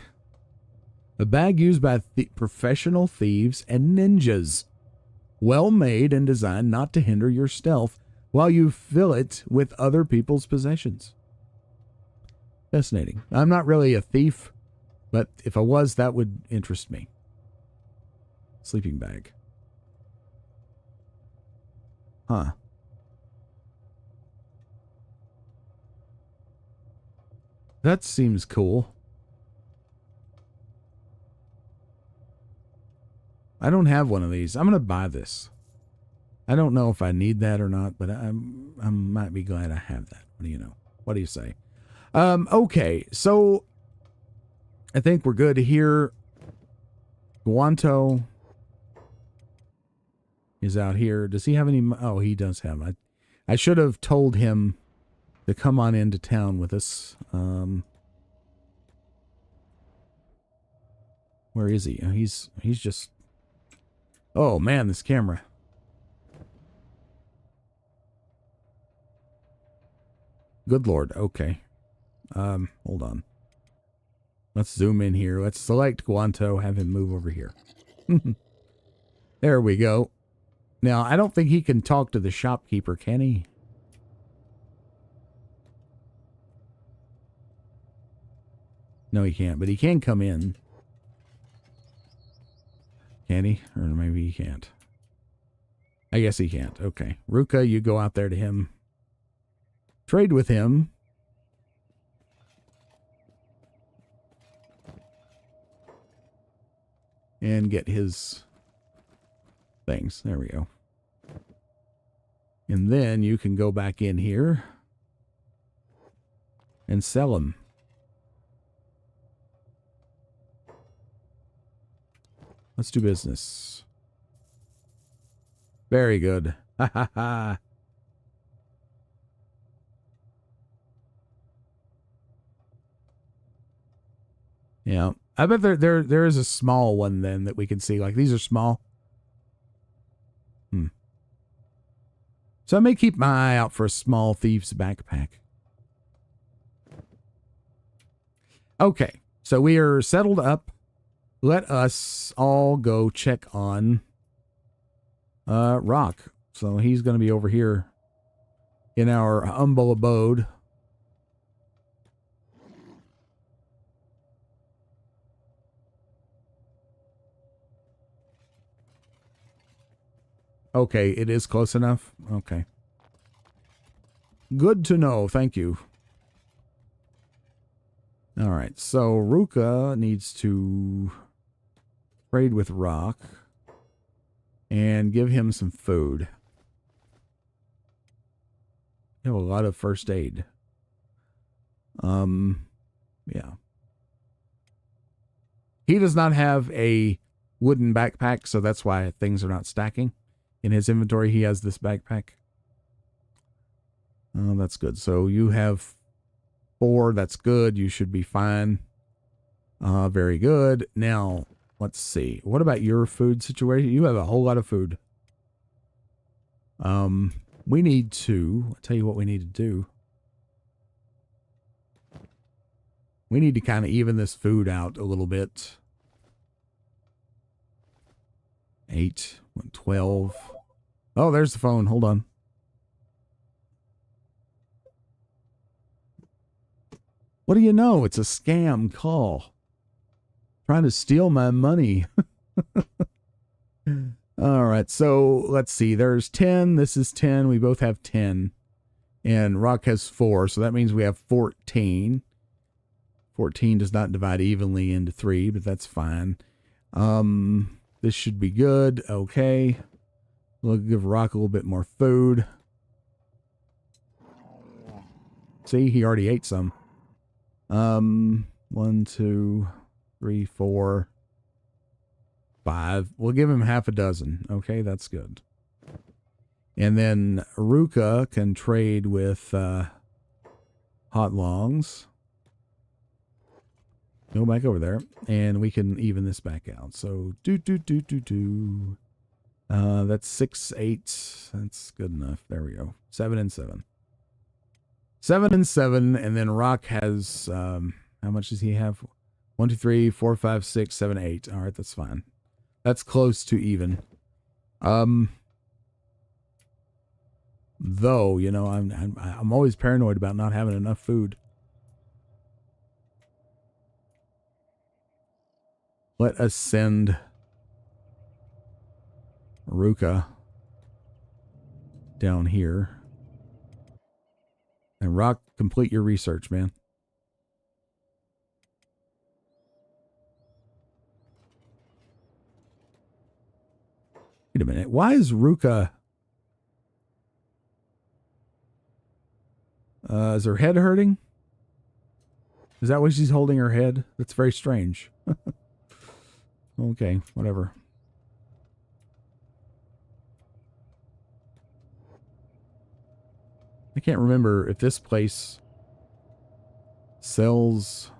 A bag used by professional thieves and ninjas. well made and designed not to hinder your stealth while you fill it with other people's possessions. Fascinating. I'm not really a thief, but if I was, that would interest me. Sleeping bag. Huh. That seems cool. I don't have one of these. I'm going to buy this. I don't know if I need that or not, but I might be glad I have that. What do you know? What do you say? Okay, so I think we're good here. Guanto is out here. Does he have any? Oh, he does have. I should have told him to come on into town with us. Where is he? He's just. Oh man, this camera. Good Lord. Okay. Hold on. Let's zoom in here. Let's select Guanto, have him move over here. There we go. Now, I don't think he can talk to the shopkeeper, can he? No, he can't, but he can come in. Can he? Or maybe he can't. I guess he can't. Okay. Ruka, you go out there to him. Trade with him. And get his things. There we go. And then you can go back in here and sell them. Let's do business. Very good. Ha ha ha. Yeah. I bet there is a small one then that we can see. Like these are small. So I may keep my eye out for a small thief's backpack. Okay. So we are settled up. Let us all go check on Rock. So he's going to be over here in our humble abode. Okay, it is close enough. Okay. Good to know. Thank you. All right, so Ruka needs to trade with Rock and give him some food. You have a lot of first aid. Yeah. He does not have a wooden backpack, so that's why things are not stacking. In his inventory, he has this backpack. Oh, that's good. So you have 4. That's good. You should be fine. Very good. Now, let's see. What about your food situation? You have a whole lot of food. We need to, I'll tell you what we need to do. We need to kind of even this food out a little bit. 8, 12. Oh, there's the phone. Hold on. What do you know? It's a scam call. Trying to steal my money. All right. So let's see. There's 10. This is 10. We both have 10. And Rock has 4. So that means we have 14. 14 does not divide evenly into 3, but that's fine. This should be good. Okay. We'll give Rock a little bit more food. See, he already ate some. 1, 2, 3, 4, 5. We'll give him half a dozen. Okay, that's good. And then Ruka can trade with Hot Longs. Go back over there, and we can even this back out. So that's 6, 8. That's good enough. There we go. 7 and 7. 7 and 7, and then Rock has how much does he have? 1, 2, 3, 4, 5, 6, 7, 8. All right, that's fine. That's close to even. Though, you know, I'm always paranoid about not having enough food. Let us send Ruka down here. And Rock, complete your research, man. Wait a minute. Why is Ruka... is her head hurting? Is that why she's holding her head? That's very strange. Okay, whatever. I can't remember if this place sells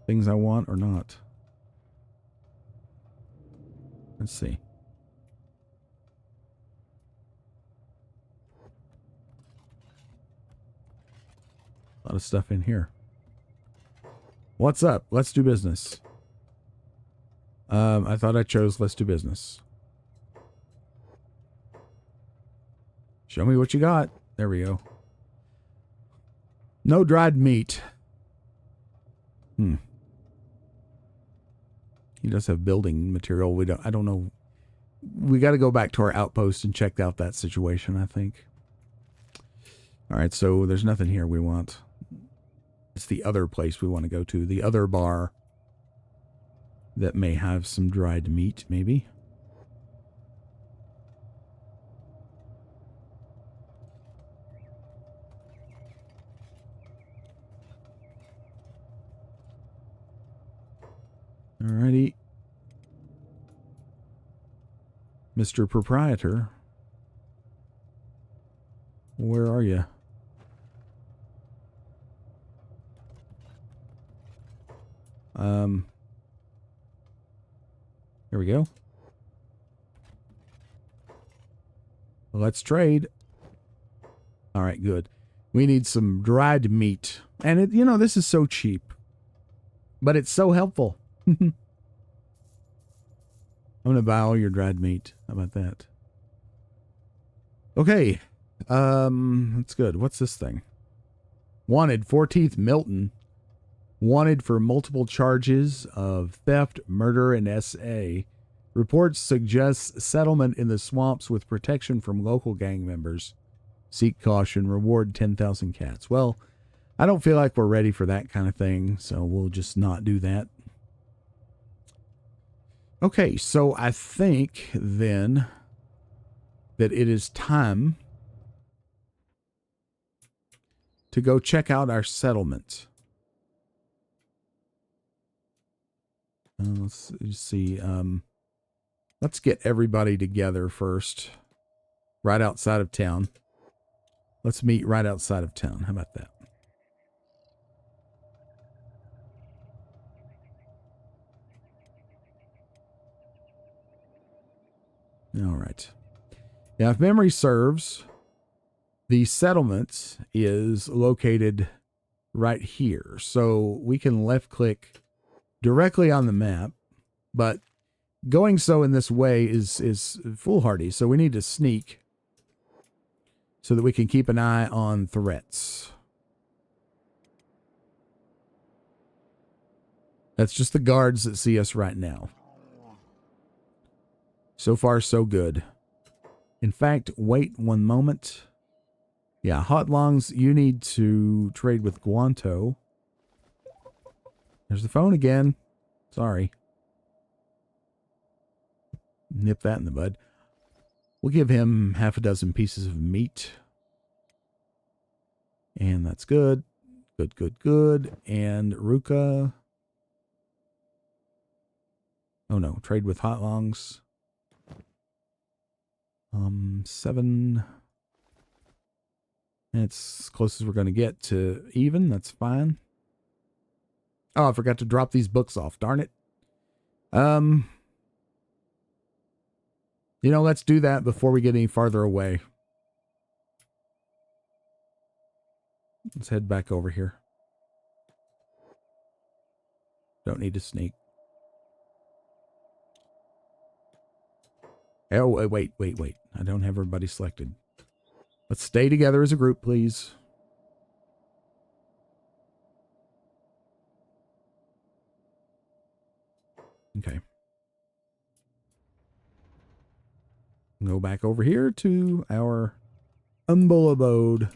things I want or not. Let's see. A lot of stuff in here. What's up? Let's do business. I thought I chose let's do business. Show me what you got. There we go. No dried meat. He does have building material. I don't know. We got to go back to our outpost and check out that situation, I think. All right, so there's nothing here we want. It's the other place we want to go to. The other bar that may have some dried meat, maybe. Alrighty. Mr. Proprietor. Where are you? Here we go. Let's trade. All right, good. We need some dried meat. And it, you know, this is so cheap, but it's so helpful. I'm going to buy all your dried meat. How about that? Okay. That's good. What's this thing? Wanted, 14th Milton. Wanted for multiple charges of theft, murder, and SA. Reports suggest settlement in the swamps with protection from local gang members. Seek caution. Reward 10,000 cats. Well, I don't feel like we're ready for that kind of thing, so we'll just not do that. Okay, so I think then that it is time to go check out our settlement. Let's see. Let's get everybody together first. Right outside of town. Let's meet right outside of town. How about that? All right. Now, if memory serves, the settlement is located right here. So we can left click directly on the map, but going so in this way is foolhardy. So we need to sneak so that we can keep an eye on threats. That's just the guards that see us right now. So far, so good. In fact, wait one moment. Yeah, Hot Longs, you need to trade with Guanto. There's the phone again. Sorry. Nip that in the bud. We'll give him half a dozen pieces of meat. And that's good. Good, good, good. And Ruka. Oh no, trade with Hot Longs. 7. It's as close as we're going to get to even. That's fine. Oh, I forgot to drop these books off. Darn it. You know, let's do that before we get any farther away. Let's head back over here. Don't need to sneak. Oh, wait. I don't have everybody selected. Let's stay together as a group, please. Okay. Go back over here to our humble abode.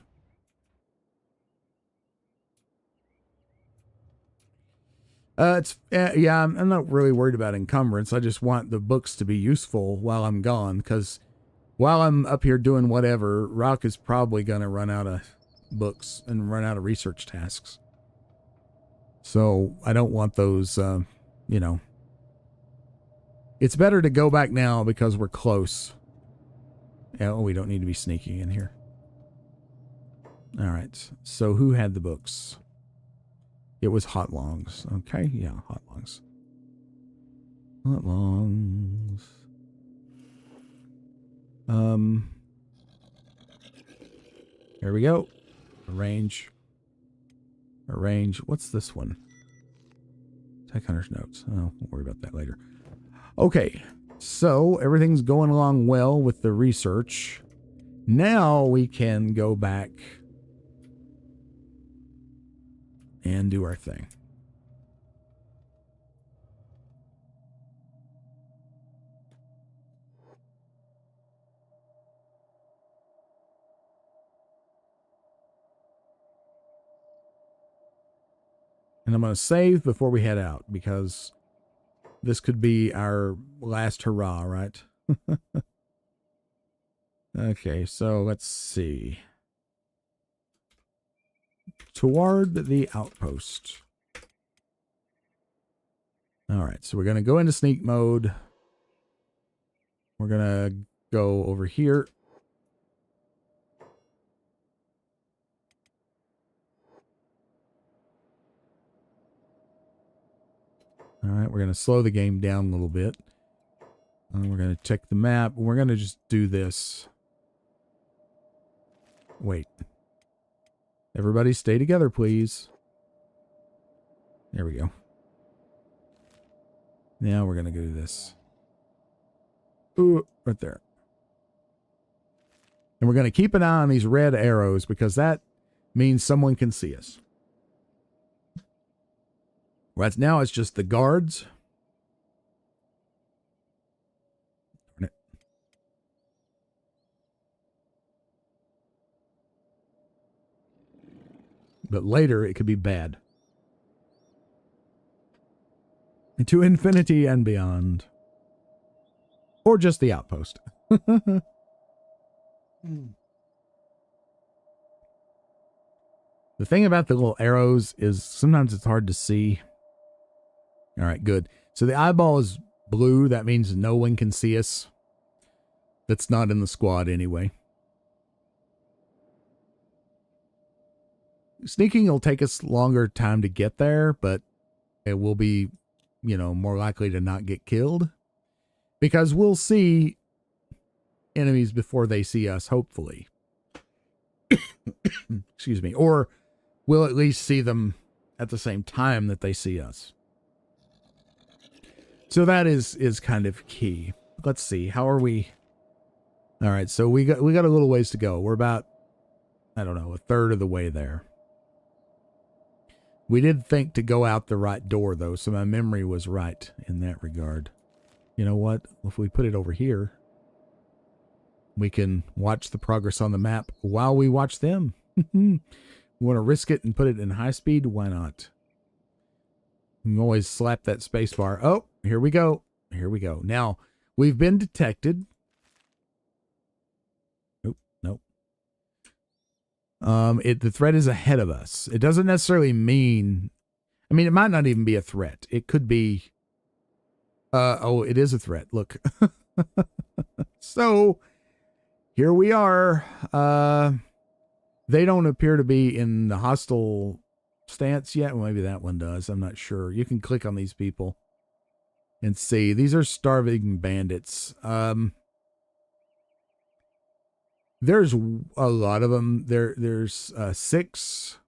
Yeah, I'm not really worried about encumbrance. I just want the books to be useful while I'm gone, because while I'm up here doing whatever, Rock is probably going to run out of books and run out of research tasks. So I don't want those, you know. It's better to go back now because we're close. Oh, we don't need to be sneaking in here. All right. So who had the books? It was Hot Longs. Okay, yeah, Hot Longs. Hot Longs. Here we go. Arrange. What's this one? Tech Hunter's notes. Oh, we'll worry about that later. Okay, so everything's going along well with the research. Now we can go back and do our thing. And I'm going to save before we head out, because this could be our last hurrah, right? Okay, so let's see. Toward the outpost. All right, so we're going to go into sneak mode. We're going to go over here. All right, we're going to slow the game down a little bit. And we're going to check the map. We're going to just do this. Wait. Everybody stay together, please. There we go. Now we're going to do this. Ooh, right there. And we're going to keep an eye on these red arrows, because that means someone can see us. Right now it's just the guards. But later it could be bad. To infinity and beyond. Or just the outpost. The thing about the little arrows is sometimes it's hard to see. All right, good. So the eyeball is blue. That means no one can see us. That's not in the squad anyway. Sneaking will take us longer time to get there, but it will be, you know, more likely to not get killed, because we'll see enemies before they see us, hopefully. Excuse me. Or we'll at least see them at the same time that they see us. So that is kind of key. Let's see. How are we? All right. So we got a little ways to go. We're about, I don't know, a third of the way there. We did think to go out the right door, though, so my memory was right in that regard. You know what? If we put it over here, we can watch the progress on the map while we watch them. We want to risk it and put it in high speed? Why not? You can always slap that space bar. Oh, here we go. Here we go. Now, we've been detected. Nope. The threat is ahead of us. It doesn't necessarily mean, I mean, it might not even be a threat. It could be, oh, it is a threat. Look. So here we are. They don't appear to be in the hostile stance yet. Well, maybe that one does. I'm not sure. You can click on these people and see. These are starving bandits. There's a lot of them. There's 6.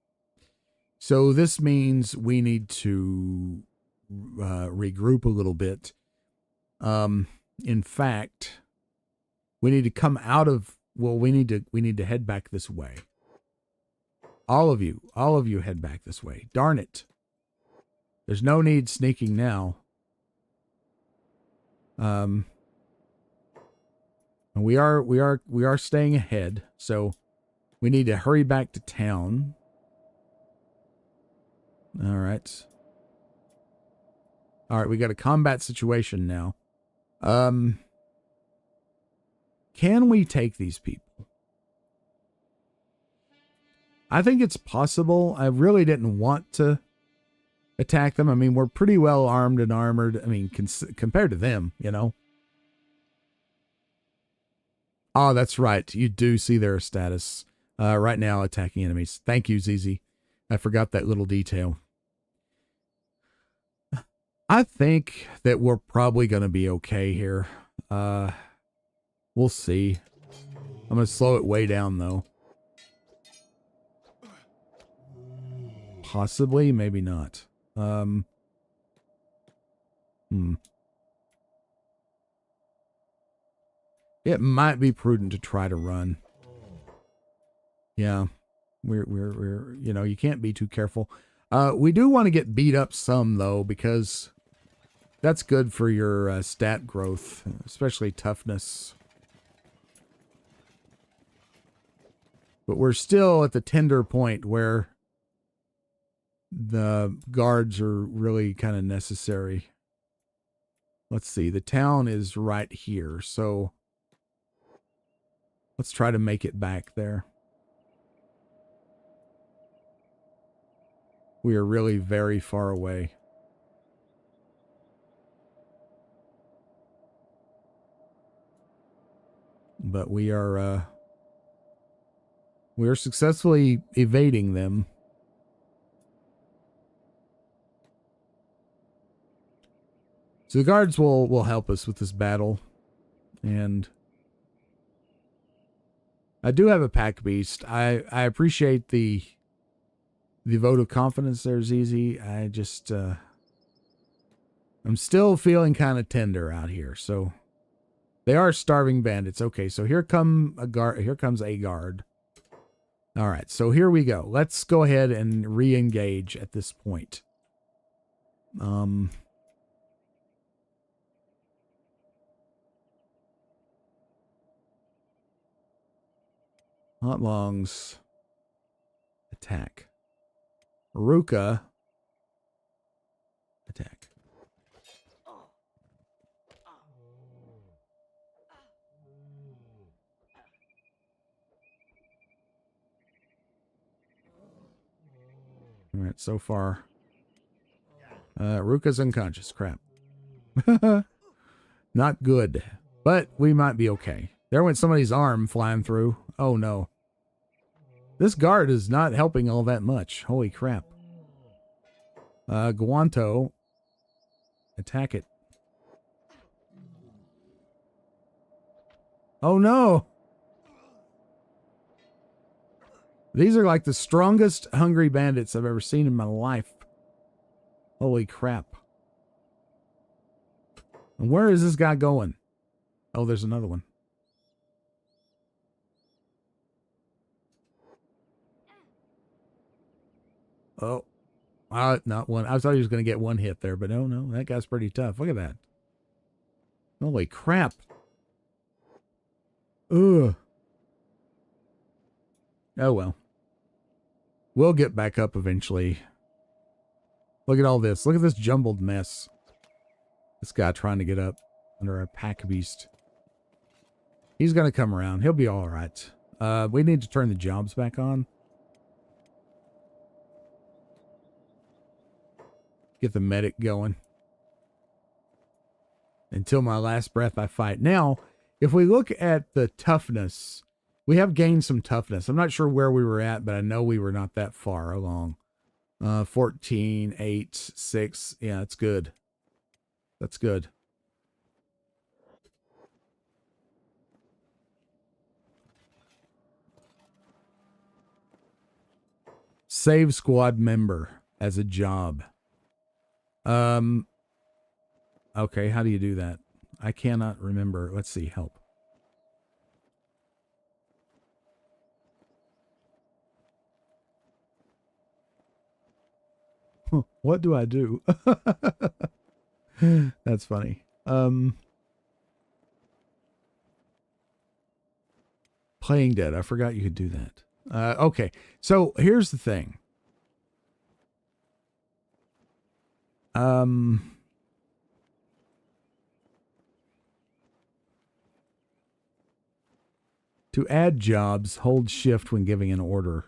So this means we need to regroup a little bit. In fact, We need to come out of, well, we need to head back this way. All of you head back this way. Darn it. There's no need sneaking now. And we are staying ahead, so we need to hurry back to town. All right. All right, we got a combat situation now. Can we take these people? I think it's possible. I really didn't want to attack them. I mean, we're pretty well armed and armored. I mean, compared to them, you know. Oh, that's right. You do see their status right now, attacking enemies. Thank you, ZZ. I forgot that little detail. I think that we're probably going to be okay here. We'll see. I'm going to slow it way down, though. Possibly, maybe not. It might be prudent to try to run. Yeah. We're you know, you can't be too careful. We do want to get beat up some, though, because that's good for your stat growth, especially toughness. But we're still at the tender point where the guards are really kind of necessary. Let's see. The town is right here, so let's try to make it back there. We are really very far away. But we are successfully evading them. So the guards will help us with this battle. And I do have a pack beast. I appreciate the vote of confidence there, ZZ. I just I'm still feeling kind of tender out here. So they are starving bandits. Okay, so here comes a guard. All right, so here we go. Let's go ahead and re-engage at this point. Hot Longs. Attack. Ruka. Attack. All right, so far. Ruka's unconscious. Crap. Not good. But we might be okay. There went somebody's arm flying through. Oh, no. This guard is not helping all that much. Holy crap. Guanto. Attack it. Oh, no. These are like the strongest hungry bandits I've ever seen in my life. Holy crap. And where is this guy going? Oh, there's another one. Oh, not one. I thought he was going to get one hit there, but no, that guy's pretty tough. Look at that. Holy crap. Ugh. Oh, well. We'll get back up eventually. Look at all this. Look at this jumbled mess. This guy trying to get up under a pack beast. He's going to come around. He'll be all right. We need to turn the jobs back on. Get the medic going. Until my last breath I fight. Now, if we look at the toughness, we have gained some toughness. I'm not sure where we were at, but I know we were not that far along. 14, 8, 6. Yeah, that's good. That's good. Save squad member as a job. Okay, how do you do that? I cannot remember. Let's see, help. What do I do? That's funny. Playing dead. I forgot you could do that. Okay. So here's the thing. To add jobs, hold shift when giving an order.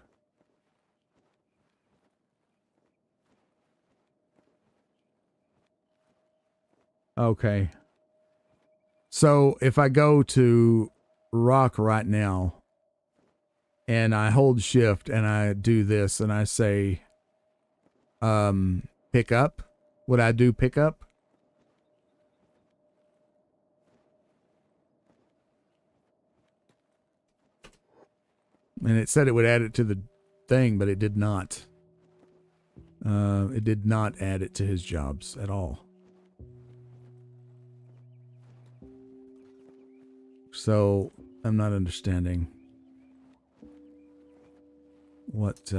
Okay. So if I go to rock right now and I hold shift and I do this and I say pick up, would I do pick up? And it said it would add it to the thing, but it did not. It did not add it to his jobs at all. So I'm not understanding what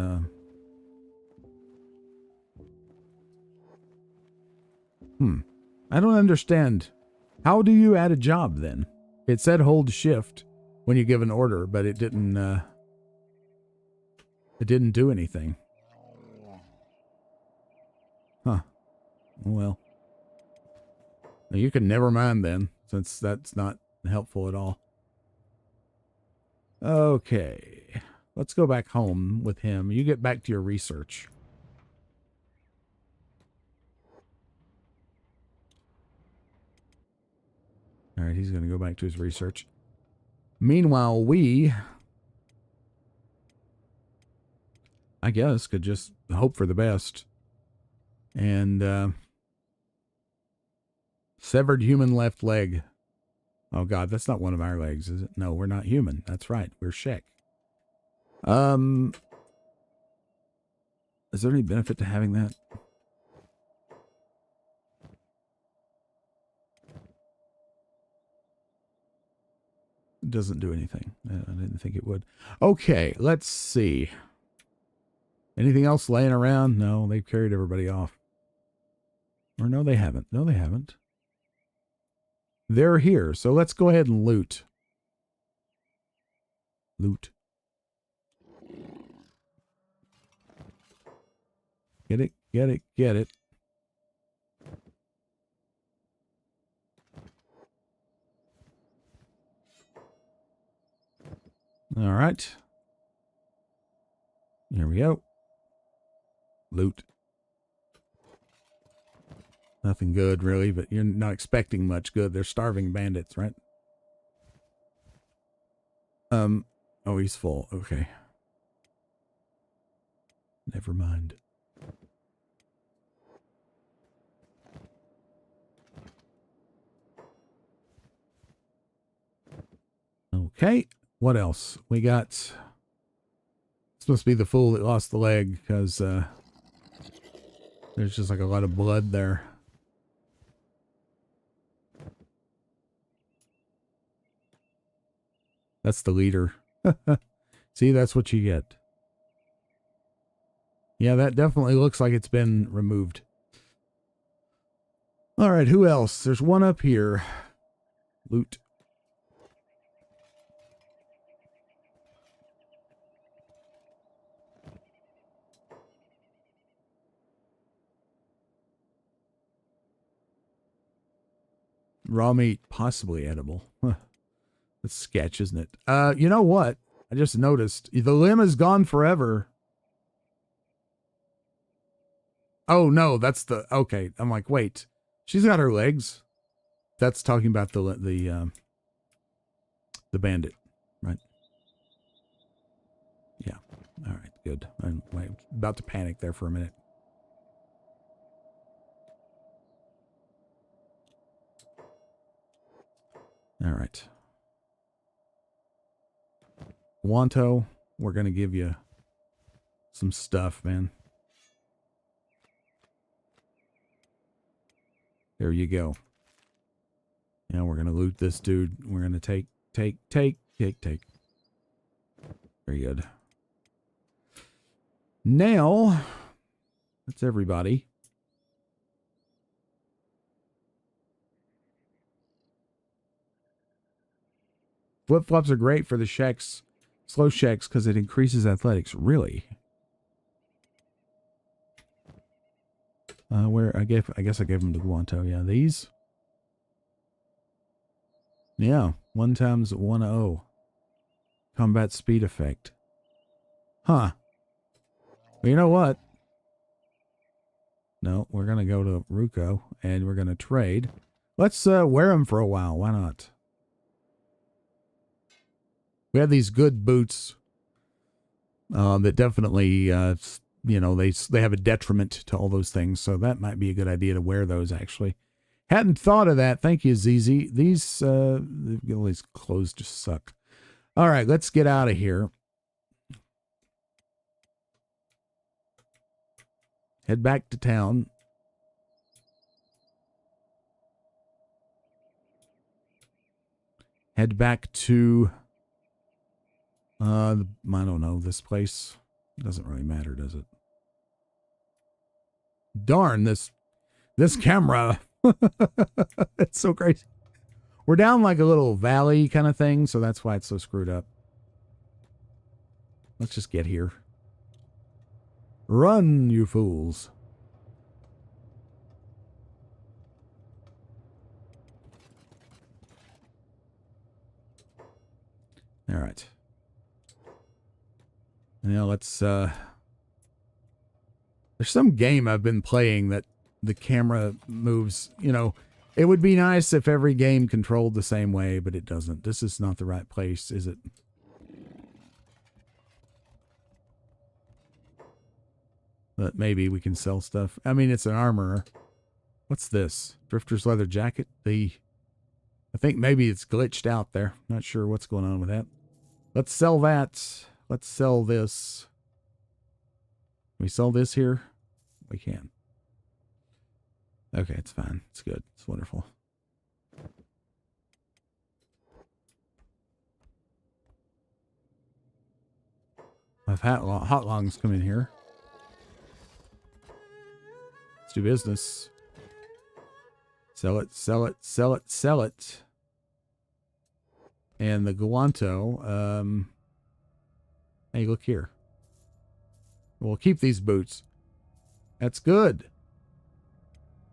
I don't understand. How do you add a job then? It said hold shift when you give an order, but it didn't do anything. Huh. Well. You can never mind then, since that's not helpful at all. Okay. Let's go back home with him. You get back to your research. All right, he's going to go back to his research. Meanwhile, we, I guess, could just hope for the best. And severed human left leg. Oh, God, that's not one of our legs, is it? No, we're not human. That's right. We're Shek. Is there any benefit to having that? It doesn't do anything. I didn't think it would. Okay, let's see. Anything else laying around? No, they've carried everybody off. Or no, they haven't. No, they haven't. They're here, so let's go ahead and loot. Loot. Get it, get it, get it. All right. Here we go. Loot. Nothing good, really, but you're not expecting much good. They're starving bandits, right? Oh, he's full. Okay. Never mind. Okay. What else? We got... It's supposed to be the fool that lost the leg, because there's just like a lot of blood there. That's the leader. See, that's what you get. Yeah, that definitely looks like it's been removed. All right, who else? There's one up here. Loot. Raw meat, possibly edible. Huh. That's sketch, isn't it? You know what? I just noticed the limb is gone forever. Oh no, that's the okay. I'm like, wait, she's got her legs. That's talking about the bandit, right? Yeah. All right, good. I'm about to panic there for a minute. All right. Wanto, we're going to give you some stuff, man. There you go. Now we're going to loot this dude. We're going to take. Very good. Now, That's everybody. Flip-flops are great for the sheks, slow sheks, because it increases athletics. Really? Where I guess I gave them to Guanto. Yeah, these. Yeah, 1 times 1-0. Combat speed effect. Huh. Well, you know what? No, we're gonna go to Ruko and we're gonna trade. Let's wear them for a while. Why not? We have these good boots that definitely, you know, they have a detriment to all those things. So that might be a good idea to wear those, actually. Hadn't thought of that. Thank you, ZZ. These, all these clothes just suck. All right, let's get out of here. Head back to town. Head back to, I don't know, this place. Doesn't really matter, does it? Darn, this camera. It's so crazy. We're down like a little valley kind of thing, so that's why it's so screwed up. Let's just get here. Run, you fools. All right. Now let's, there's some game I've been playing that the camera moves, you know. It would be nice if every game controlled the same way, but it doesn't. This is not the right place, is it? But maybe we can sell stuff. I mean, it's an armorer. What's this? Drifter's leather jacket? I think maybe it's glitched out there. Not sure what's going on with that. Let's sell that. Let's sell this. Can we sell this here? We can. Okay, it's fine. It's good. It's wonderful. I've had hot longs come in here. Let's do business. Sell it, sell it, sell it, sell it. And the Guanto, hey, look here. We'll keep these boots. That's good.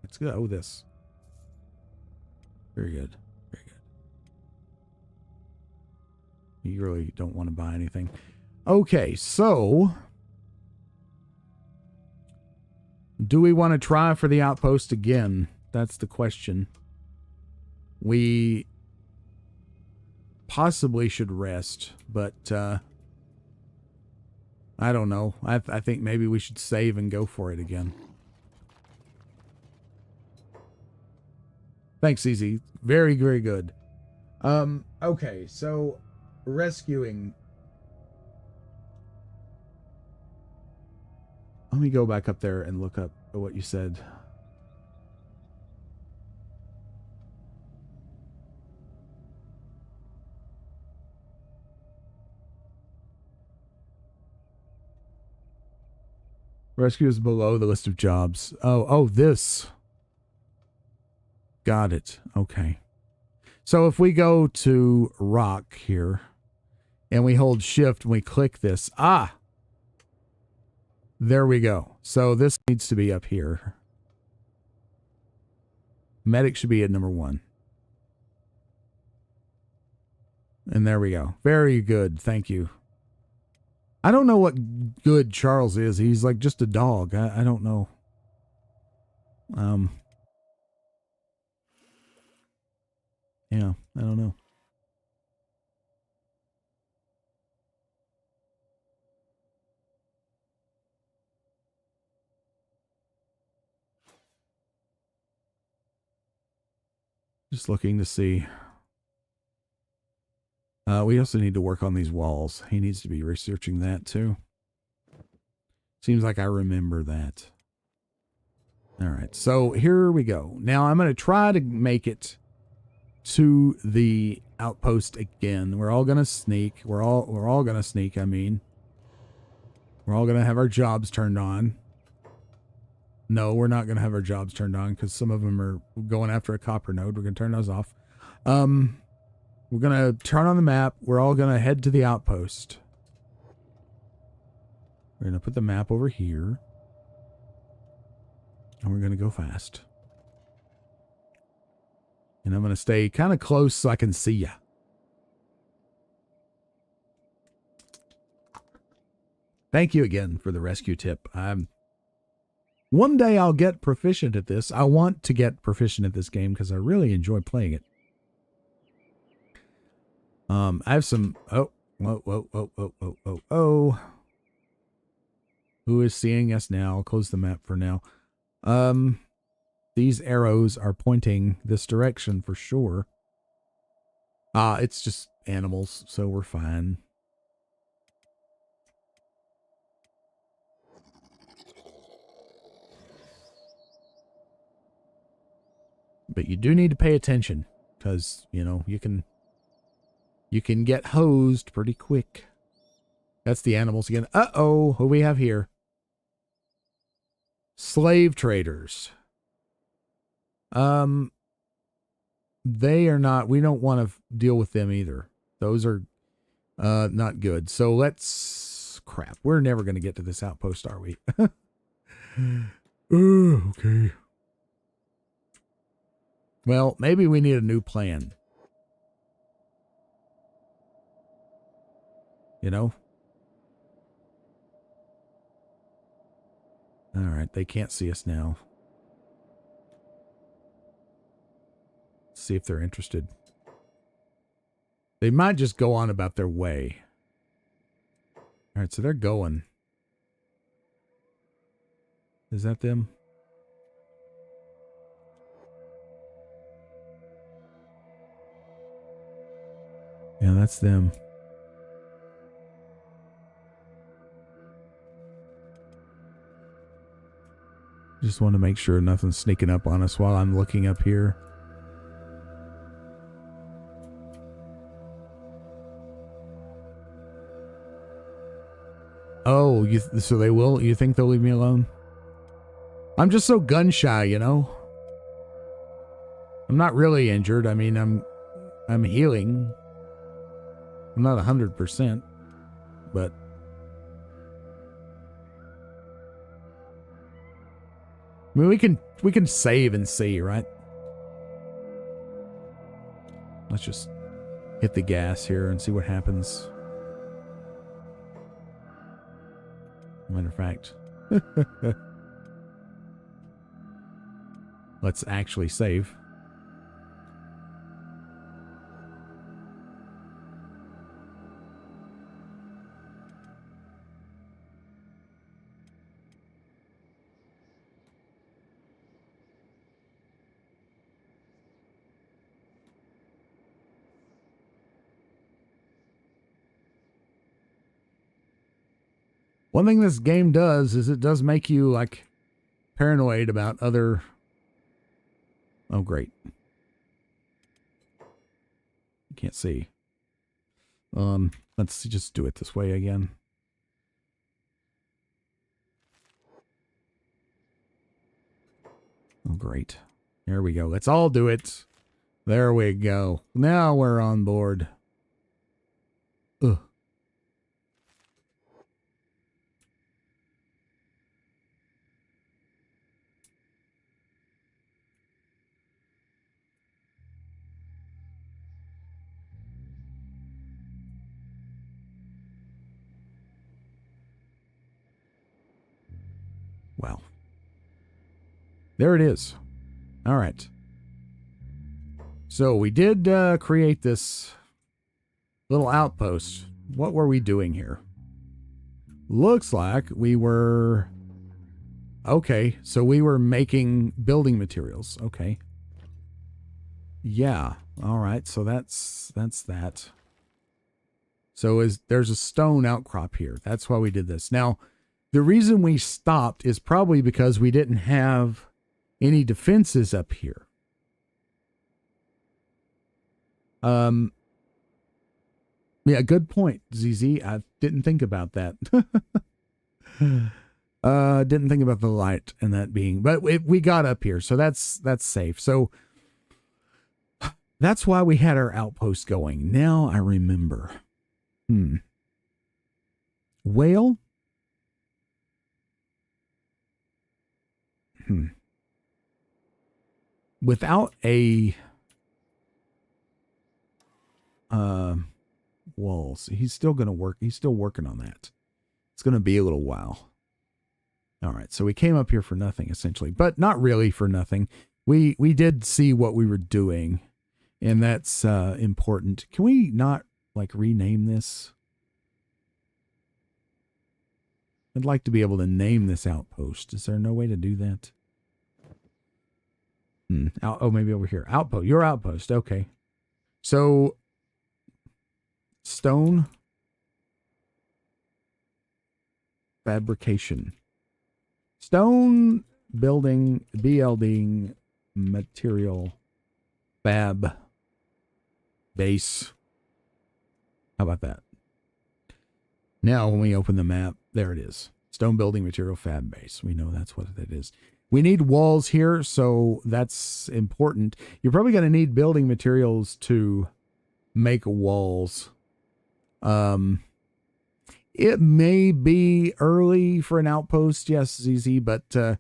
That's good. Oh, this. Very good. Very good. You really don't want to buy anything. Okay, so do we want to try for the outpost again? That's the question. We possibly should rest, but I don't know. I think maybe we should save and go for it again. Thanks, Easy. Very, very good. Okay, so rescuing. Let me go back up there and look up what you said. Rescue is below the list of jobs. Oh, this. Got it. Okay. So if we go to rock here and we hold shift and we click this, there we go. So this needs to be up here. Medic should be at number 1. And there we go. Very good. Thank you. I don't know what good Charles is. He's like just a dog. I don't know. Yeah, I don't know. Just looking to see. We also need to work on these walls. He needs to be researching that too. Seems like I remember that. All right, so here we go. Now I'm going to try to make it to the outpost again. We're all going to sneak. We're all going to sneak, I mean. We're all going to have our jobs turned on. No, we're not going to have our jobs turned on because some of them are going after a copper node. We're going to turn those off. We're going to turn on the map. We're all going to head to the outpost. We're going to put the map over here. And we're going to go fast. And I'm going to stay kind of close so I can see ya. Thank you again for the rescue tip. One day I'll get proficient at this. I want to get proficient at this game because I really enjoy playing it. I have some... Oh. Who is seeing us now? I'll close the map for now. These arrows are pointing this direction for sure. It's just animals, so we're fine. But you do need to pay attention because, you know, you can get hosed pretty quick. That's the animals again. Uh-oh, who we have here? Slave traders. They are not, we don't want to deal with them either. Those are not good. So let's, crap, we're never going to get to this outpost, are we? Okay. Well, maybe we need a new plan. You know? All right, they can't see us now. Let's see if they're interested. They might just go on about their way. All right, so they're going. Is that them? Yeah, that's them. Just want to make sure nothing's sneaking up on us while I'm looking up here. Oh, so they will? You think they'll leave me alone? I'm just so gun shy, you know? I'm not really injured. I mean, I'm healing. I'm not 100%, but I mean, we can save and see, right? Let's just hit the gas here and see what happens. Matter of fact, let's actually save. One thing this game does is it does make you, like, paranoid about other... Oh, great. Can't see. Let's just do it this way again. Oh, great. There we go. Let's all do it. There we go. Now we're on board. Ugh. Well, there it is. All right. So we did create this little outpost. What were we doing here? Looks like we were... Okay, so we were making building materials. Okay. Yeah. All right, so that's that. So there's a stone outcrop here. That's why we did this. Now, the reason we stopped is probably because we didn't have any defenses up here. Yeah, good point, ZZ. I didn't think about that. Didn't think about the light and that being, but we got up here, so that's safe. So that's why we had our outpost going. Now I remember. Whale? Without a walls, he's still going to work. He's still working on that. It's going to be a little while. All right, so we came up here for nothing, essentially, but not really for nothing. We did see what we were doing, and that's important. Can we not, like, rename this? I'd like to be able to name this outpost. Is there no way to do that? Oh, maybe over here. Outpost. Your outpost. Okay. So, stone fabrication. Stone building, BLDing, material, fab, base. How about that? Now, when we open the map, there it is. Stone building, material, fab, base. We know that's what it is. We need walls here, so that's important. You're probably going to need building materials to make walls. It may be early for an outpost, yes, ZZ, but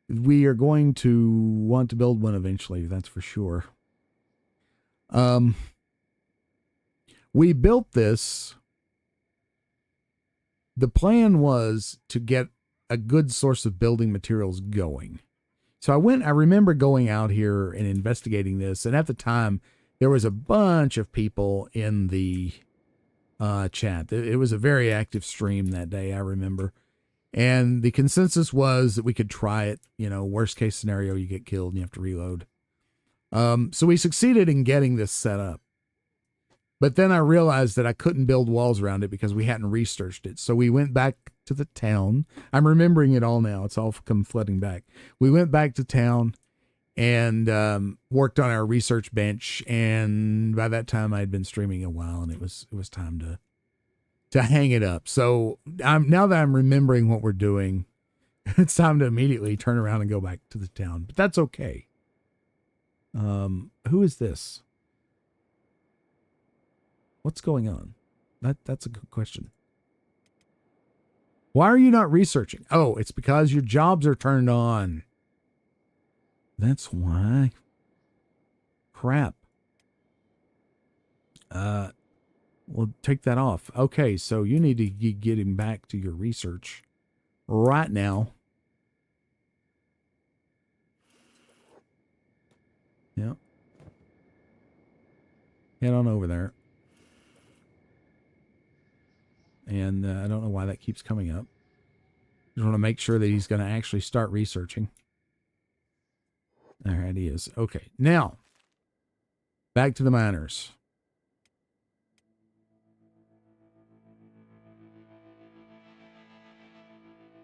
we are going to want to build one eventually, that's for sure. We built this. The plan was to get a good source of building materials going. So I remember going out here and investigating this, and at the time, there was a bunch of people in the chat. It was a very active stream that day, I remember. And the consensus was that we could try it. You know, worst case scenario, you get killed and you have to reload. So we succeeded in getting this set up. But then I realized that I couldn't build walls around it because we hadn't researched it. So we went back to the town. I'm remembering it all now. It's all come flooding back. We went back to town and worked on our research bench. And by that time, I had been streaming a while, and it was time to hang it up. So now that I'm remembering what we're doing, it's time to immediately turn around and go back to the town. But that's okay. Who is this? What's going on? That's a good question. Why are you not researching? Oh, it's because your jobs are turned on. That's why. Crap. We'll take that off. Okay, so you need to be getting back to your research right now. Yep. Head on over there. And I don't know why that keeps coming up. Just want to make sure that he's going to actually start researching. All right, he is. Okay, now, back to the miners.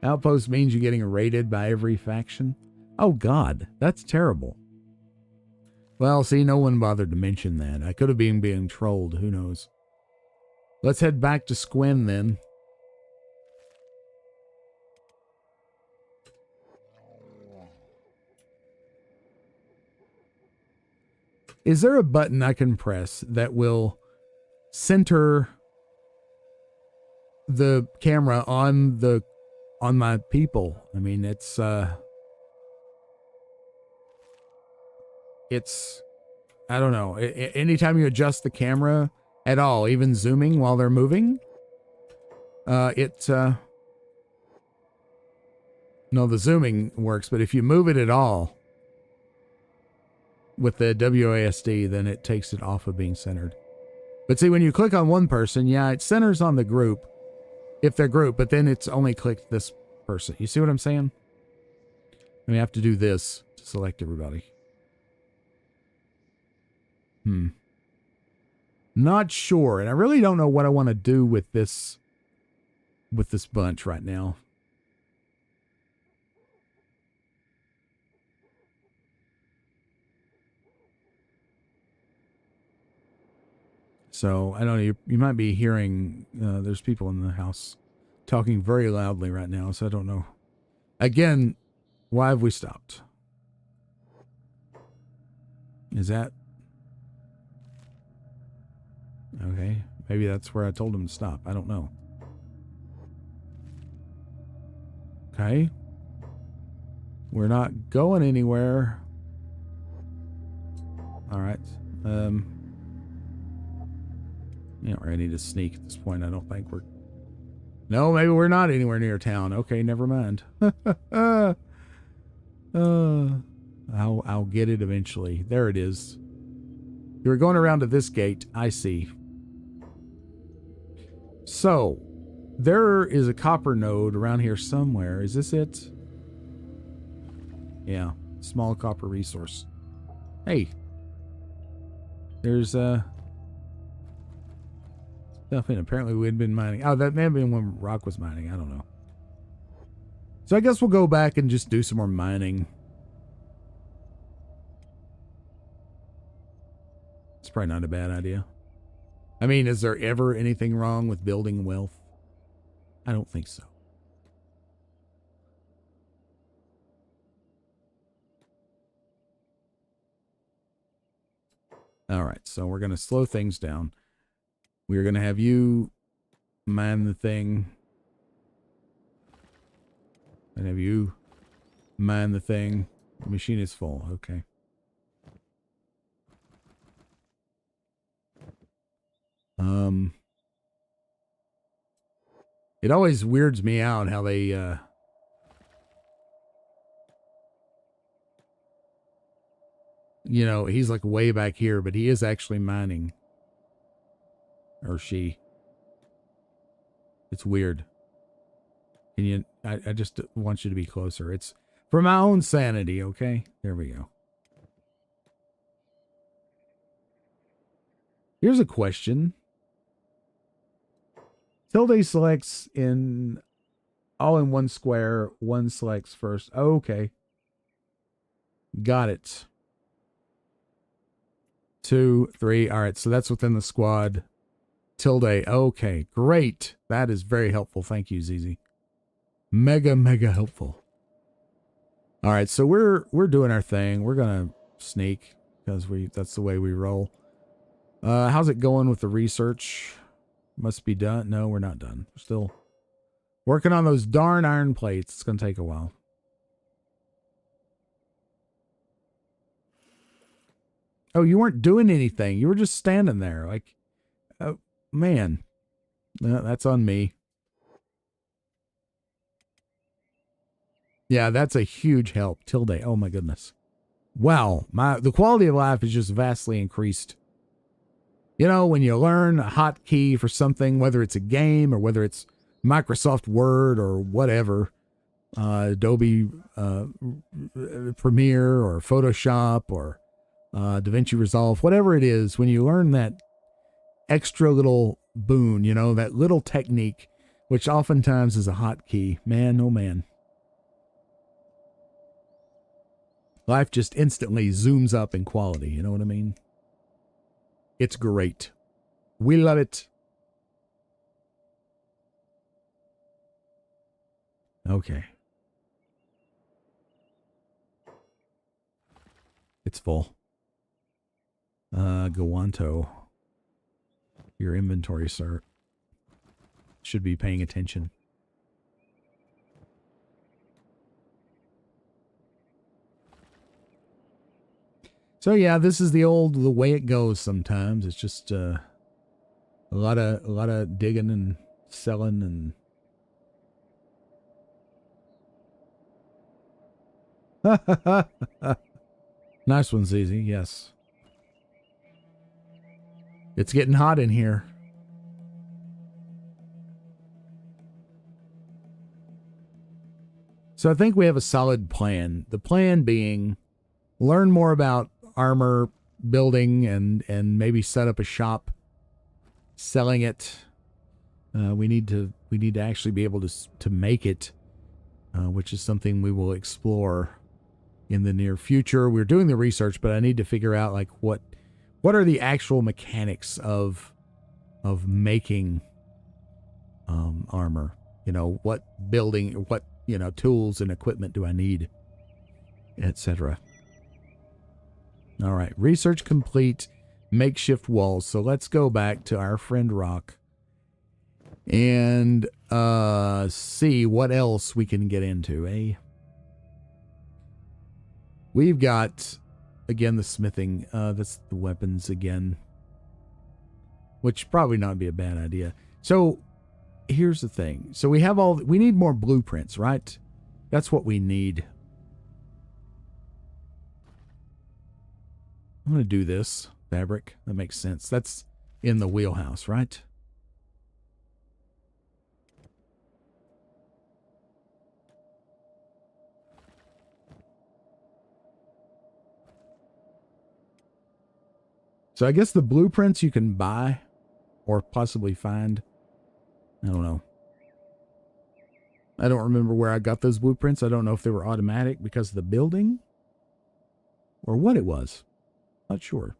Outpost means you're getting raided by every faction. Oh, God, that's terrible. Well, see, no one bothered to mention that. I could have been being trolled. Who knows? Let's head back to Squin then. Is there a button I can press that will center the camera on my people? I mean, it's I don't know. Anytime you adjust the camera at all, even zooming while they're moving, no, the zooming works, but if you move it at all with the WASD, then it takes it off of being centered. But see, when you click on one person, yeah, it centers on the group, if they're grouped, but then it's only clicked this person. You see what I'm saying? And we have to do this to select everybody. Not sure, and I really don't know what I want to do with this bunch right now. So I don't know. You might be hearing there's people in the house talking very loudly right now, so I don't know Again, why have we stopped? Is that... Okay, maybe that's where I told him to stop. I don't know. Okay. We're not going anywhere. All right. You don't really need to sneak at this point. I don't think we're... No, maybe we're not anywhere near town. Okay, never mind. I'll get it eventually. There it is. You were going around to this gate. I see. So, there is a copper node around here somewhere. Is this it? Yeah. Small copper resource. Hey. There's stuff in. Apparently we had been mining. Oh, that may have been when Rock was mining. I don't know. So I guess we'll go back and just do some more mining. It's probably not a bad idea. I mean, is there ever anything wrong with building wealth? I don't think so. All right, so we're going to slow things down. We're going to have you mine the thing. And have you mine the thing. The machine is full. Okay. It always weirds me out how they, you know, he's like way back here, but he is actually mining. Or she. It's weird. And you, I just want you to be closer. It's for my own sanity, okay? There we go. Here's a question. Tilde selects in all in one square. One selects first. Oh, okay. Got it. 2, 3. All right. So that's within the squad. Tilde. Okay. Great. That is very helpful. Thank you, ZZ. Mega, mega helpful. All right. So we're doing our thing. We're going to sneak because that's the way we roll. How's it going with the research? Must be done. No, we're not done. We're still working on those darn iron plates. It's going to take a while. Oh, you weren't doing anything. You were just standing there. Like, oh, man. That's on me. Yeah, that's a huge help. Tilde. Oh, my goodness. Wow. The quality of life is just vastly increased. You know, when you learn a hotkey for something, whether it's a game or whether it's Microsoft Word or whatever, Adobe Premiere or Photoshop or DaVinci Resolve, whatever it is, when you learn that extra little boon, you know, that little technique, which oftentimes is a hotkey, man, oh man. Life just instantly zooms up in quality, you know what I mean? It's great. We love it. Okay. It's full. Gawanto. Your inventory, sir. Should be paying attention. So yeah, this is the way it goes sometimes. It's just a lot of digging and selling and nice one, ZZ. Yes. It's getting hot in here. So I think we have a solid plan. The plan being learn more about armor building and maybe set up a shop selling it. We need to actually be able to make it, which is something we will explore in the near future. We're doing the research, but I need to figure out like what are the actual mechanics of making armor. You know, what tools and equipment do I need, etc. All right, research complete, makeshift walls. So let's go back to our friend Rock and see what else we can get into, eh? We've got, again, the smithing. That's the weapons again, which probably not be a bad idea. So here's the thing. So we need more blueprints, right? That's what we need. I'm going to do this fabric. That makes sense. That's in the wheelhouse, right? So I guess the blueprints you can buy or possibly find. I don't know. I don't remember where I got those blueprints. I don't know if they were automatic because of the building or what it was. Not sure.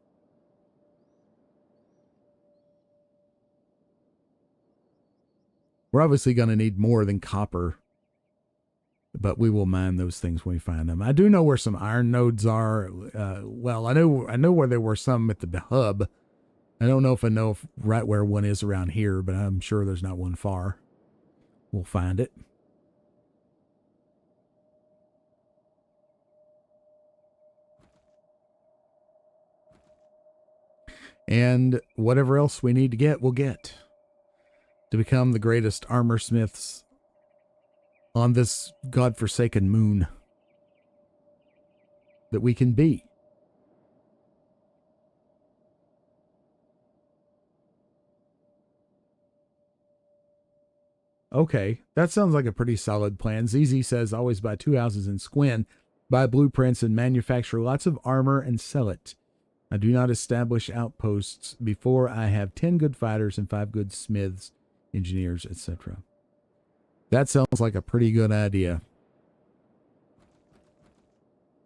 We're obviously going to need more than copper, but we will mine those things when we find them. I do know where some iron nodes are. Well, I know where there were some at the hub. I don't know if right where one is around here, but I'm sure there's not one far. We'll find it. And whatever else we need to get, we'll get to become the greatest armor smiths on this godforsaken moon that we can be. Okay, that sounds like a pretty solid plan. ZZ says always buy 2 houses in Squin, buy blueprints and manufacture lots of armor and sell it. I do not establish outposts before I have 10 good fighters and 5 good smiths, engineers, etc. That sounds like a pretty good idea.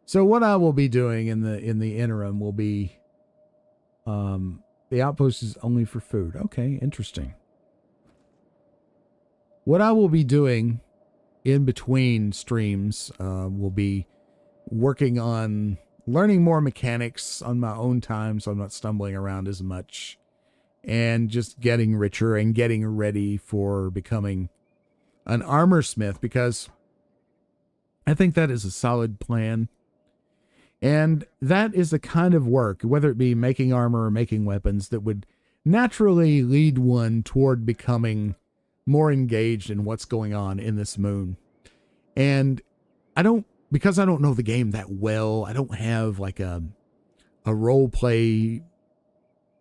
So what I will be doing in the interim will be the outpost is only for food. Okay, interesting. What I will be doing in between streams will be working on learning more mechanics on my own time so I'm not stumbling around as much, and just getting richer and getting ready for becoming an armor smith, because I think that is a solid plan. And that is the kind of work, whether it be making armor or making weapons, that would naturally lead one toward becoming more engaged in what's going on in this moon. And because I don't know the game that well, I don't have like a role play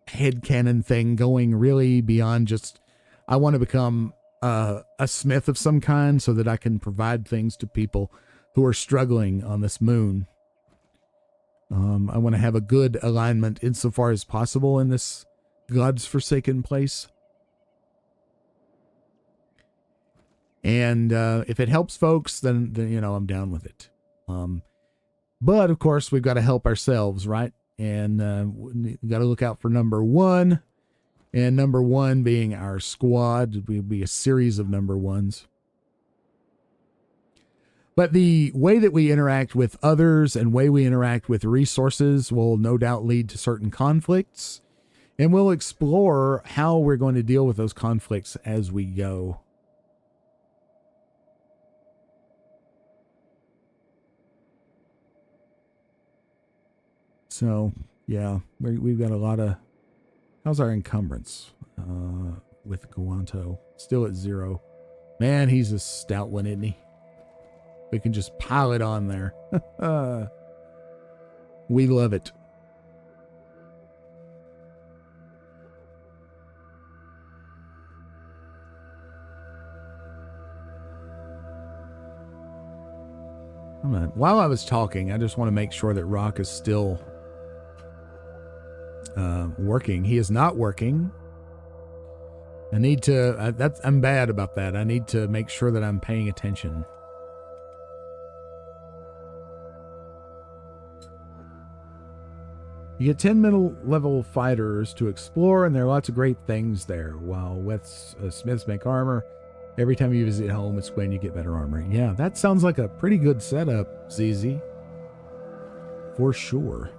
headcanon thing going really beyond just, I want to become a smith of some kind so that I can provide things to people who are struggling on this moon. I want to have a good alignment insofar as possible in this God's forsaken place. And if it helps folks, then I'm down with it. But of course, we've got to help ourselves, right? And we've got to look out for number one. And number one being our squad. We'll be a series of number ones. But the way that we interact with others and way we interact with resources will no doubt lead to certain conflicts. And we'll explore how we're going to deal with those conflicts as we go. So, yeah, we've got a lot of... How's our encumbrance with Guanto? Still at 0. Man, he's a stout one, isn't he? We can just pile it on there. We love it. While I was talking, I just want to make sure that Rock is still working. He is not working. I need to, I'm bad about that. I need to make sure that I'm paying attention. You get 10 middle level fighters to explore, and there are lots of great things there. While smiths make armor, Every time you visit home, it's when you get better armor. Yeah, that sounds like a pretty good setup, ZZ. For sure.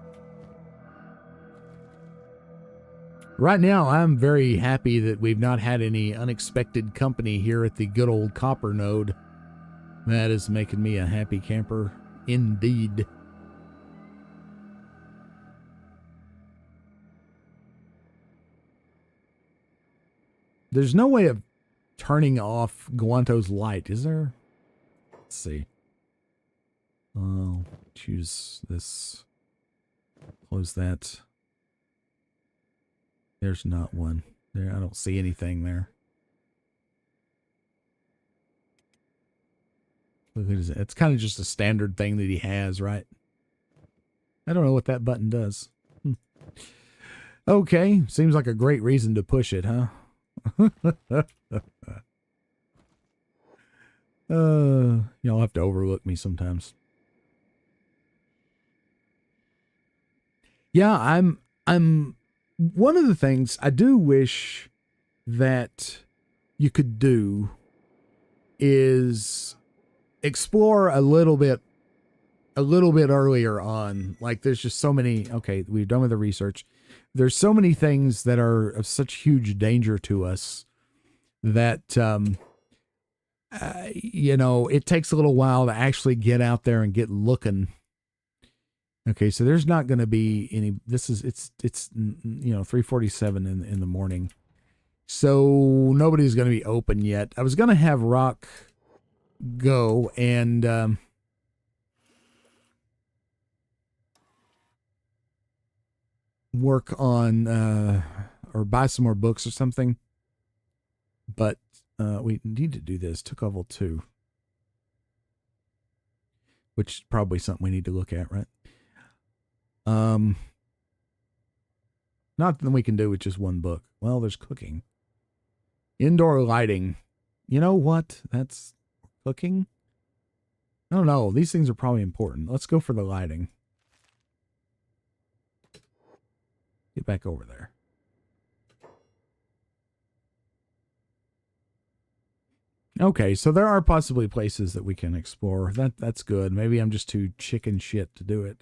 Right now, I'm very happy that we've not had any unexpected company here at the good old copper node. That is making me a happy camper indeed. There's no way of turning off Guanto's light, is there? Let's see. I'll choose this. Close that. There's not one. There, I don't see anything there. Look at it. It's kind of just a standard thing that he has, right? I don't know what that button does. Okay, seems like a great reason to push it, huh? Y'all have to overlook me sometimes. Yeah, I'm one of the things I do wish that you could do is explore a little bit earlier on. Like there's just so many, okay, we've done with the research. There's so many things that are of such huge danger to us that, you know, it takes a little while to actually get out there and get looking. Okay, so there's not going to be any, it's you know, 3:47 in the morning. So nobody's going to be open yet. I was going to have Rock go and, work on, or buy some more books or something. But, we need to do this. Took level 2. Which is probably something we need to look at, right? Nothing we can do with just one book. Well, there's cooking. Indoor lighting. You know what? That's cooking. I don't know. These things are probably important. Let's go for the lighting. Get back over there. Okay, so there are possibly places that we can explore. That's good. Maybe I'm just too chicken shit to do it.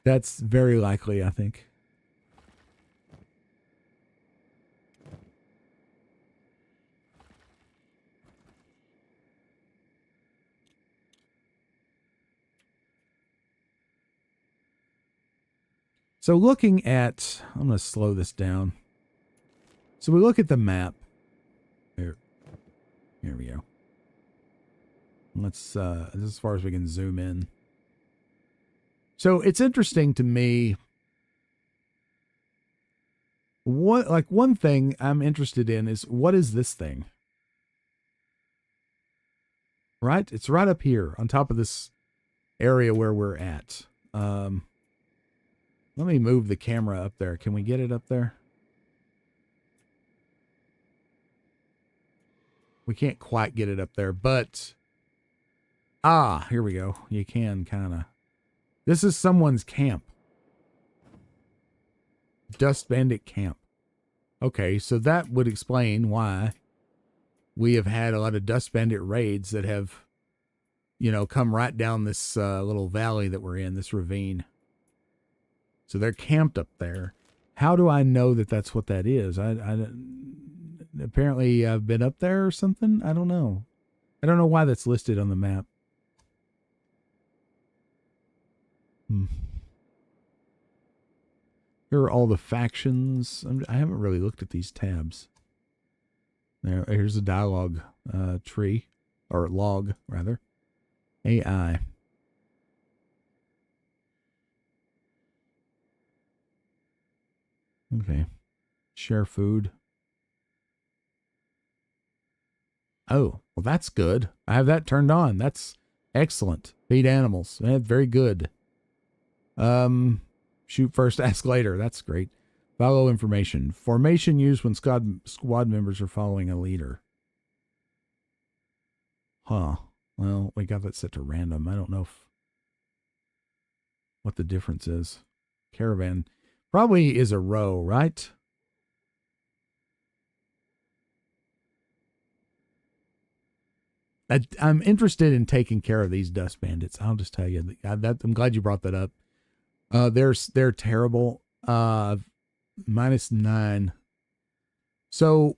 That's very likely, I think. So looking at, I'm going to slow this down. So we look at the map. Here we go. Let's, this is as far as we can zoom in. So it's interesting to me. One thing I'm interested in is, what is this thing? Right? It's right up here on top of this area where we're at. Let me move the camera up there. Can we get it up there? We can't quite get it up there, but here we go. You can kind of. This is someone's camp. Dust Bandit camp. Okay, so that would explain why we have had a lot of Dust Bandit raids that have, you know, come right down this little valley that we're in, this ravine. So they're camped up there. How do I know that that's what that is? Apparently I've been up there or something. I don't know. I don't know why that's listed on the map. Here are all the factions. I haven't really looked at these tabs. Here's a dialogue tree, or log rather. AI. Okay. Share food. Oh, well, that's good. I have that turned on. That's excellent. Feed animals. Very good. Shoot first, ask later. That's great. Follow information. Formation used when squad members are following a leader. Huh. Well, we got that set to random. I don't know what the difference is. Caravan probably is a row, right? I'm interested in taking care of these dust bandits. I'll just tell you I'm glad you brought that up. They're terrible. -9. So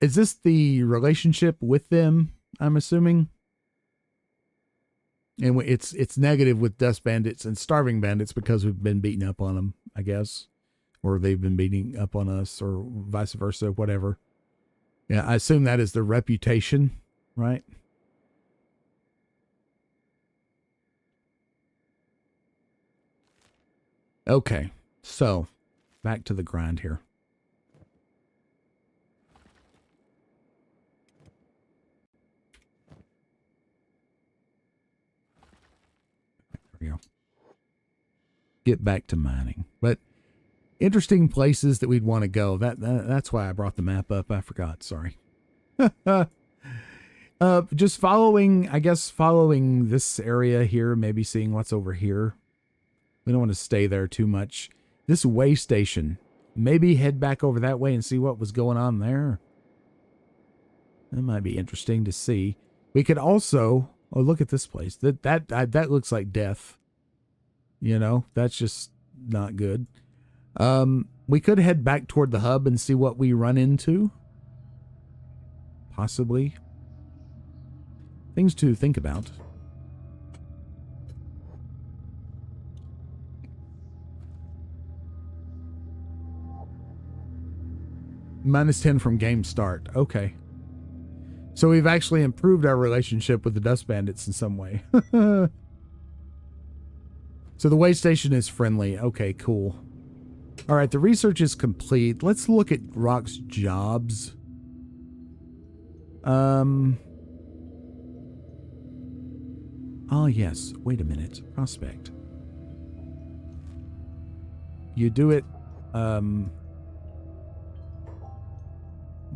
is this the relationship with them? I'm assuming. And it's negative with dust bandits and starving bandits because we've been beating up on them, I guess, or they've been beating up on us, or vice versa, whatever. Yeah, I assume that is the reputation, right? Okay, so back to the grind here. There we go. Get back to mining. But interesting places that we'd want to go. That's why I brought the map up. I forgot. Sorry. Just following this area here, maybe seeing what's over here. We don't want to stay there too much. This way station, maybe head back over that way and see what was going on there. That might be interesting to see. We could also, oh, look at this place. That looks like death. You know, that's just not good. We could head back toward the hub and see what we run into. Possibly. Things to think about. -10 from game start. Okay. So we've actually improved our relationship with the dust bandits in some way. So the way station is friendly. Okay, cool. All right, the research is complete. Let's look at Rock's jobs. Oh, yes. Wait a minute. Prospect. You do it.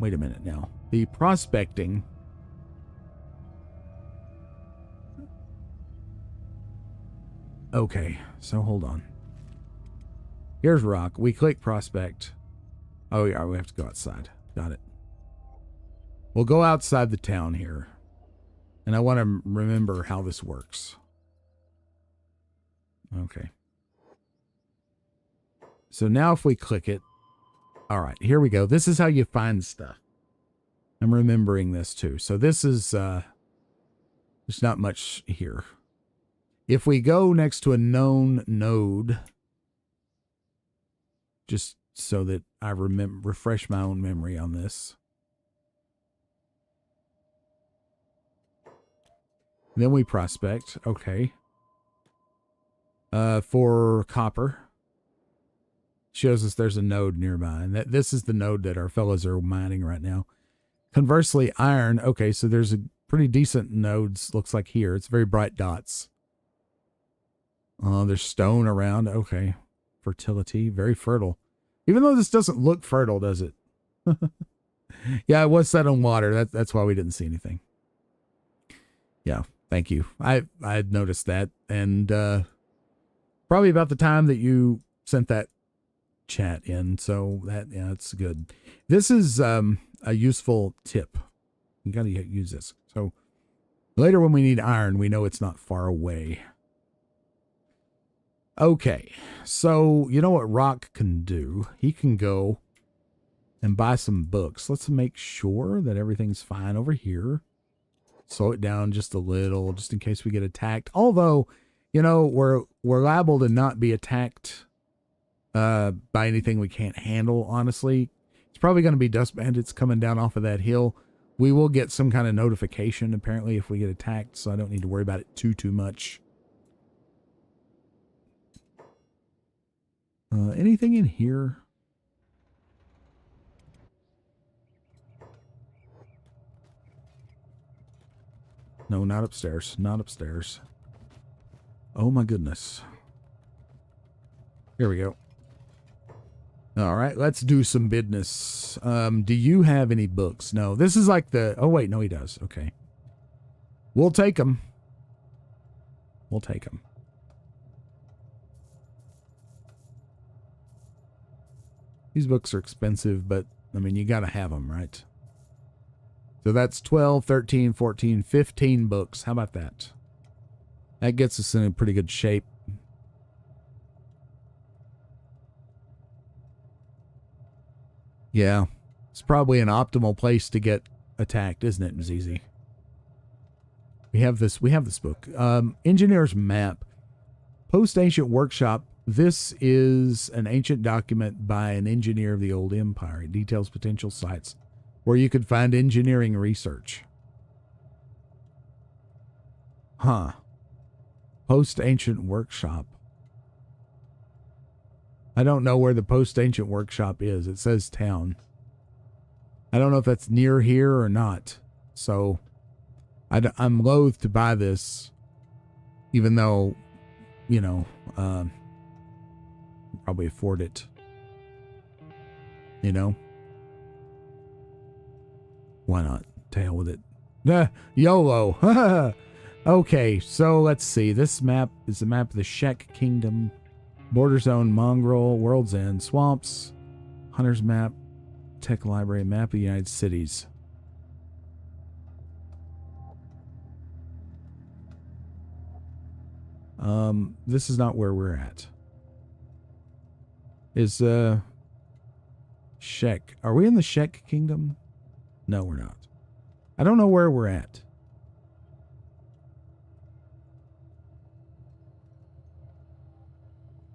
Wait a minute now. The prospecting. Okay, so hold on. Here's Rock. We click prospect. Oh, yeah, we have to go outside. Got it. We'll go outside the town here. And I want to remember how this works. Okay. So now if we click it. All right, here we go. This is how you find stuff. I'm remembering this too. So this is, there's not much here. If we go next to a known node, just so that I refresh my own memory on this. Then we prospect. Okay. For copper. Shows us there's a node nearby. And this is the node that our fellows are mining right now. Conversely, iron. Okay, so there's a pretty decent nodes, looks like here. It's very bright dots. There's stone around. Okay. Fertility. Very fertile. Even though this doesn't look fertile, does it? Yeah, it was set on water. That's why we didn't see anything. Yeah, thank you. I had noticed that. And probably about the time that you sent that chat in. So yeah, it's good. This is a useful tip. You got to use this. So later when we need iron, we know it's not far away. Okay, so you know what Rock can do? He can go and buy some books. Let's make sure that everything's fine over here. Slow it down just a little, just in case we get attacked. Although, you know, we're liable to not be attacked by anything we can't handle, honestly. It's probably going to be dust bandits coming down off of that hill. We will get some kind of notification, apparently, if we get attacked, so I don't need to worry about it too much. Anything in here? No, not upstairs. Not upstairs. Oh my goodness. Here we go. All right, let's do some business. Do you have any books? No, this is like the... Oh, wait, no, he does. Okay. We'll take them. We'll take them. These books are expensive, but, I mean, you got to have them, right? So that's 12, 13, 14, 15 books. How about that? That gets us in a pretty good shape. Yeah. It's probably an optimal place to get attacked, isn't it, Mzizi? We have this book. Engineer's Map. Post-Ancient Workshop. This is an ancient document by an engineer of the old empire. It details potential sites where you could find engineering research. Huh. Post-Ancient Workshop. I don't know where the Post-Ancient Workshop is. It says town. I don't know if that's near here or not. So I'm loath to buy this, even though, you know, probably afford it. You know? Why not? To hell with it. YOLO. Okay, so let's see. This map is the map of the Shek Kingdom. Border Zone, Mongrel, World's End, Swamps, Hunter's Map, Tech Library, Map of the United Cities. This is not where we're at. Is, Shek. Are we in the Shek Kingdom? No, we're not. I don't know where we're at.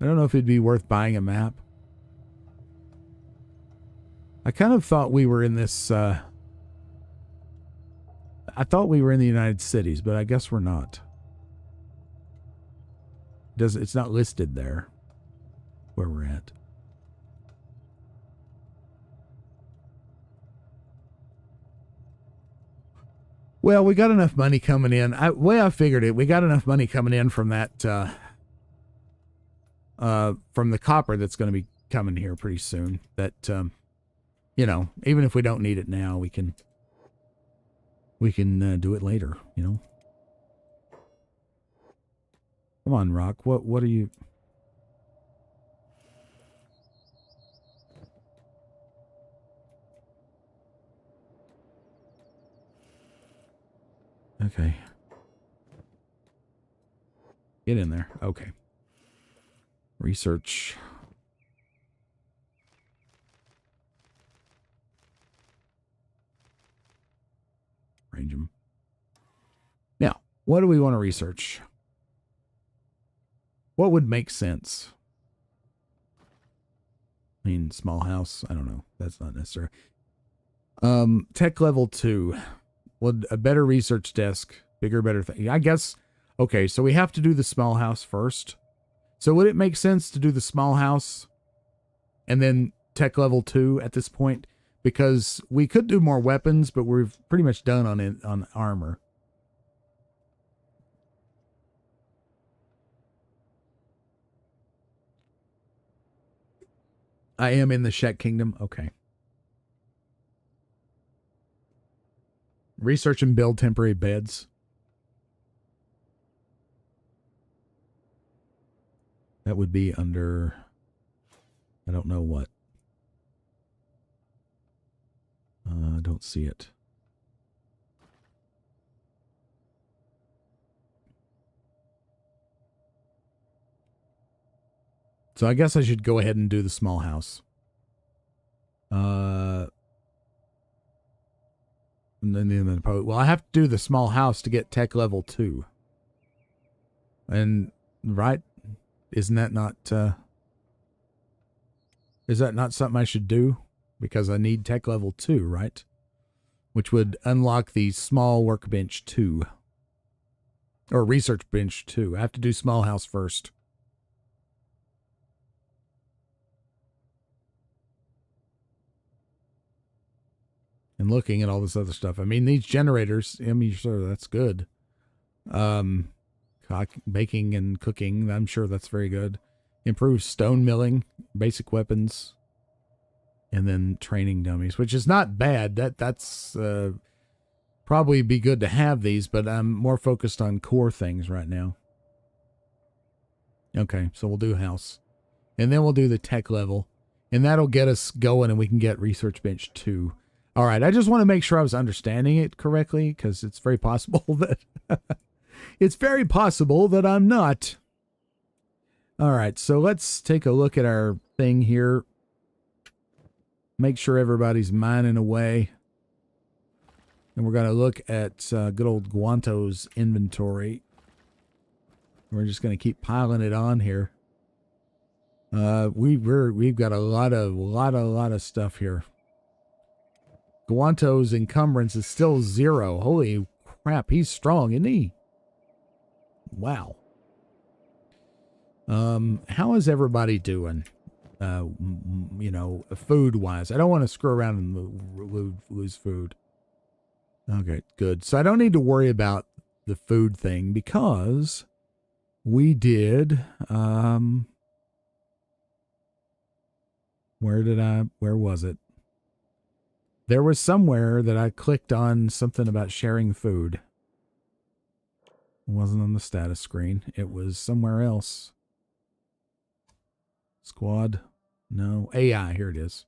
I don't know if it'd be worth buying a map. I kind of thought we were in this, I thought we were in the United Cities, but I guess we're not. It's not listed there where we're at. Well, we got enough money coming in. Way I figured it, we got enough money coming in from that, from the copper that's going to be coming here pretty soon. That, you know, even if we don't need it now, we can do it later. You know. Come on, Rock. What are you? Okay. Get in there. Okay. Research. Range them. Now, what do we want to research? What would make sense? I mean, small house. I don't know. That's not necessary. Tech level 2. Would a better research desk, bigger, better thing. I guess. Okay, so we have to do the small house first. So would it make sense to do the small house and then tech level 2 at this point? Because we could do more weapons, but we're pretty much done on armor. I am in the Shek Kingdom. Okay. Research and build temporary beds. That would be under, I don't know what. I don't see it. So I guess I should go ahead and do the small house. And then well, I have to do the small house to get tech level 2. And right, isn't that not is that not something I should do? Because I need tech level 2, right? Which would unlock the small workbench 2. Or research bench 2. I have to do small house first. And looking at all this other stuff. I mean, these generators, I mean, sure, that's good. Baking and cooking, I'm sure that's very good. Improves stone milling, basic weapons, and then training dummies, which is not bad. That's probably be good to have these, but I'm more focused on core things right now. Okay, so we'll do house. And then we'll do the tech level. And that'll get us going, and we can get research bench 2. All right. I just want to make sure I was understanding it correctly, because it's very possible that it's very possible that I'm not. All right. So let's take a look at our thing here. Make sure everybody's mining away. And we're going to look at good old Guanto's inventory. We're just going to keep piling it on here. We've got a lot of stuff here. Guanto's encumbrance is still 0. Holy crap, he's strong, isn't he? Wow. How is everybody doing? You know, food wise. I don't want to screw around and lose food. Okay, good. So I don't need to worry about the food thing because we did, where was it? There was somewhere that I clicked on something about sharing food. It wasn't on the status screen. It was somewhere else. Squad. No. AI. Here it is.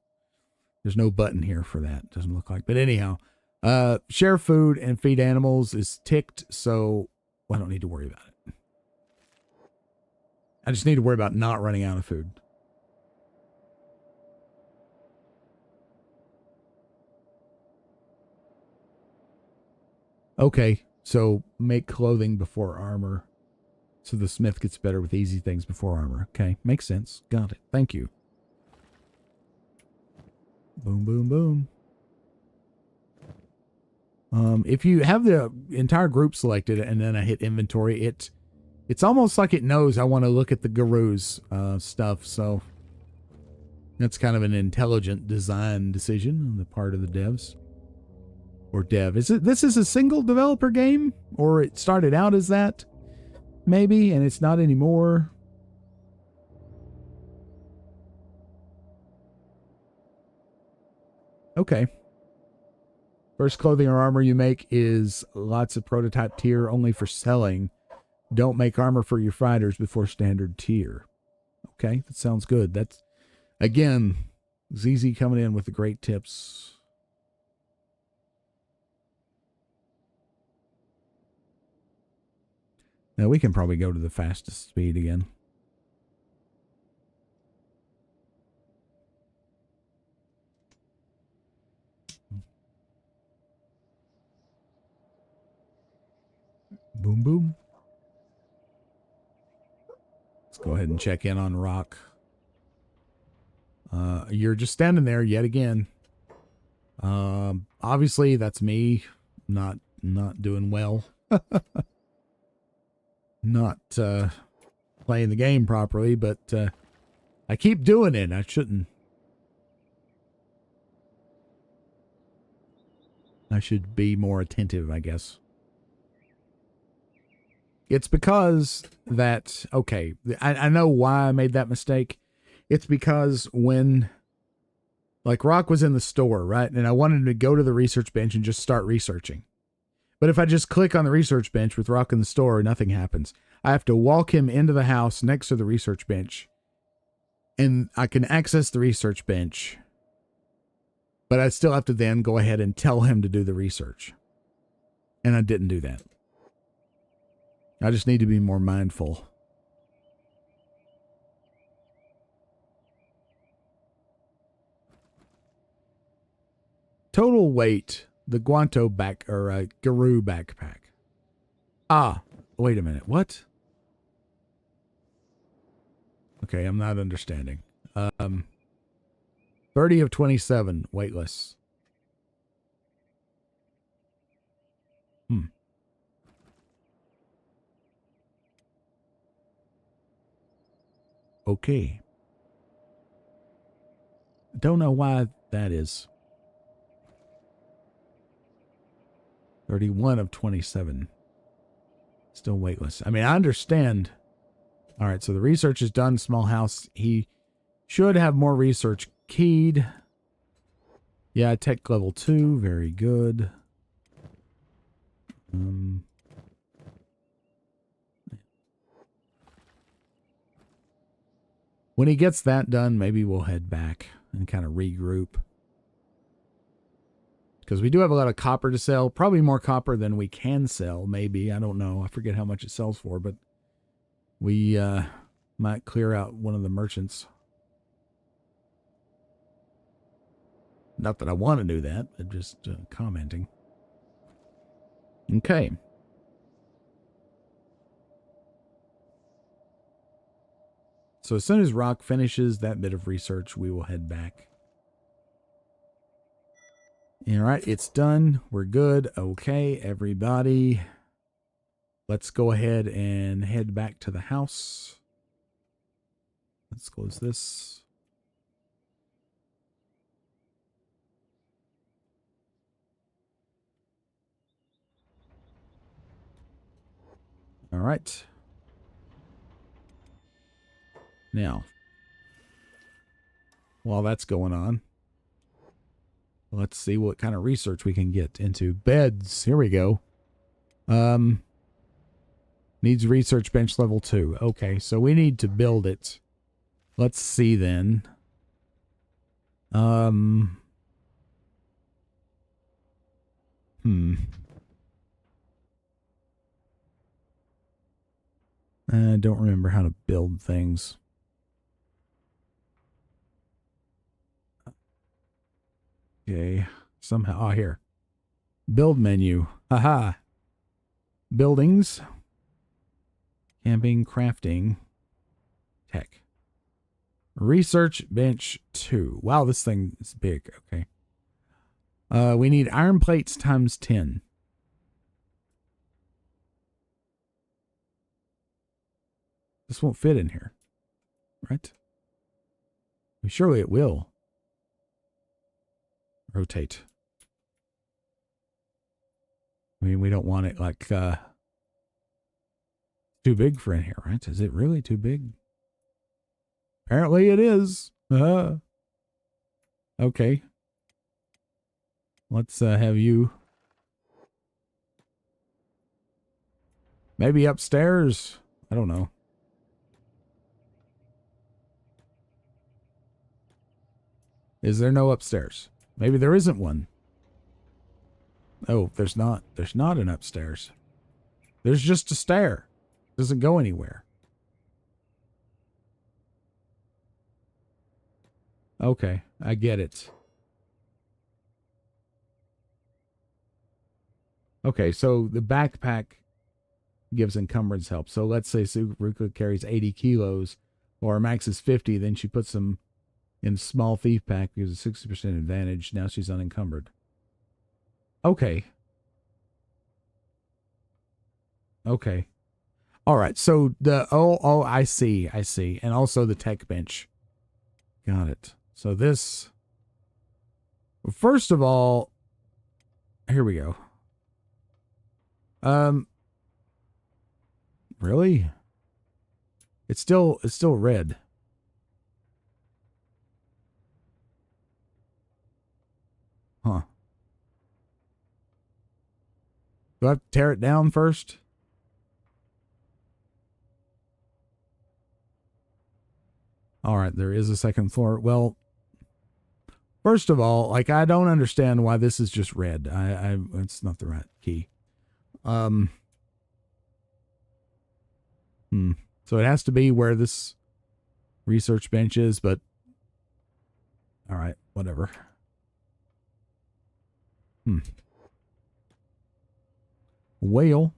There's no button here for that. Doesn't look like. But anyhow, share food and feed animals is ticked, so I don't need to worry about it. I just need to worry about not running out of food. Okay, so make clothing before armor. So the smith gets better with easy things before armor. Okay, makes sense. Got it. Thank you. Boom, boom, boom. If you have the entire group selected and then I hit inventory, it's almost like it knows I want to look at the guru's stuff. So that's kind of an intelligent design decision on the part of the devs. Or dev. This is a single developer game? Or it started out as that? Maybe, and it's not anymore. Okay. First clothing or armor you make is lots of prototype tier only for selling. Don't make armor for your fighters before standard tier. Okay, that sounds good. That's, again, ZZ coming in with the great tips. Now we can probably go to the fastest speed again. Boom, boom. Let's go ahead and check in on Rock. You're just standing there yet again. Obviously that's me not doing well. Not playing the game properly, but I keep doing it. I shouldn't. I should be more attentive, I guess. It's because that, okay, I know why I made that mistake. It's because when, like, Rock was in the store, right? And I wanted him to go to the research bench and just start researching. But if I just click on the research bench with Rock in the store, nothing happens. I have to walk him into the house next to the research bench. And I can access the research bench. But I still have to then go ahead and tell him to do the research. And I didn't do that. I just need to be more mindful. Total weight. The Guanto Guru backpack. Ah, wait a minute. What? Okay, I'm not understanding. 30 of 27, weightless. Okay. Don't know why that is. 31 of 27. Still weightless. I mean, I understand. All right, so the research is done. Small house. He should have more research keyed. Yeah, tech level 2. Very good. When he gets that done, maybe we'll head back and kind of regroup. Because we do have a lot of copper to sell. Probably more copper than we can sell, maybe. I don't know. I forget how much it sells for, but we might clear out one of the merchants. Not that I want to do that, but just commenting. Okay. So as soon as Rock finishes that bit of research, we will head back. All right, it's done. We're good. Okay, everybody. Let's go ahead and head back to the house. Let's close this. All right. Now, while that's going on, let's see what kind of research we can get into. Beds. Here we go. Needs research bench level 2. Okay, so we need to build it. Let's see then. I don't remember how to build things. Okay, somehow, here. Build menu. Haha. Buildings. Camping, crafting. Tech. Research bench 2. Wow, this thing is big. Okay. We need iron plates times 10. This won't fit in here, right? Surely it will. Rotate. I mean, we don't want it like too big for in here, right? Is it really too big? Apparently it is. Okay. Let's have you. Maybe upstairs. I don't know. Is there no upstairs? Maybe there isn't one. Oh, there's not. There's not an upstairs. There's just a stair. It doesn't go anywhere. Okay, I get it. Okay, so the backpack gives encumbrance help. So let's say Ruka carries 80 kilos, or her max is 50, then she puts them in small thief pack, gives a 60% advantage. Now she's unencumbered. Okay. Okay. All right. So the, I see. And also the tech bench. Got it. So this, first of all, here we go. Really? It's still red. Huh. Do I have to tear it down first? All right, there is a second floor. Well, first of all, like, I don't understand why this is just red. It's not the right key. So it has to be where this research bench is, but all right, whatever. Whale.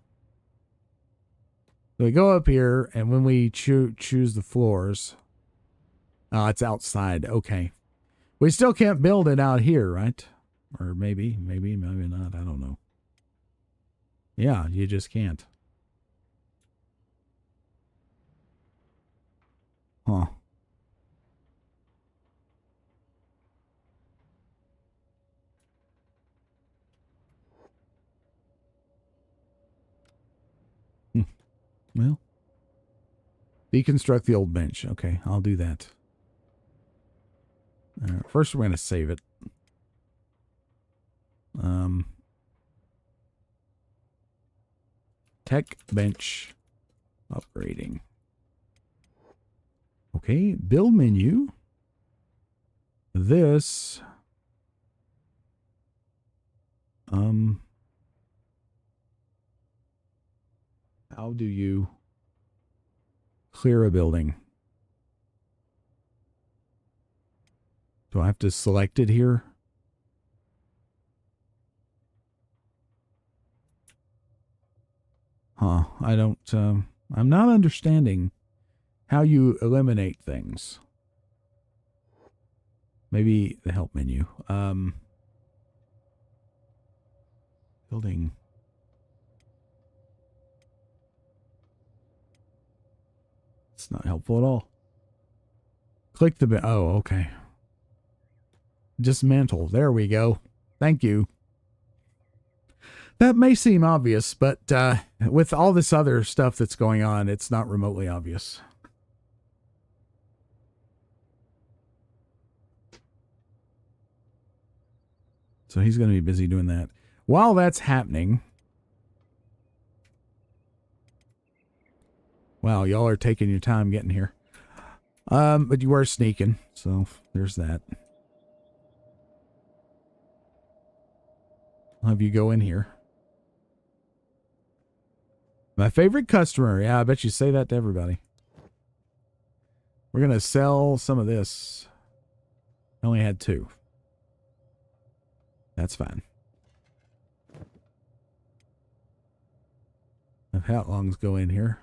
So we go up here, and when we choose the floors, it's outside. Okay. We still can't build it out here, right? Or maybe not. I don't know. Yeah, you just can't. Huh. Well, deconstruct the old bench. Okay, I'll do that. First, we're going to save it. Tech bench upgrading. Okay, build menu. This How do you clear a building? Do I have to select it here? Huh, I don't, I'm not understanding how you eliminate things. Maybe the help menu. Building. It's not helpful at all. Click the, oh, okay. Dismantle. There we go. Thank you. That may seem obvious, but with all this other stuff that's going on, it's not remotely obvious. So he's going to be busy doing that. While that's happening, wow, y'all are taking your time getting here. But you are sneaking, so there's that. I'll have you go in here. My favorite customer. Yeah, I bet you say that to everybody. We're going to sell some of this. I only had 2. That's fine. Have hat longs go in here.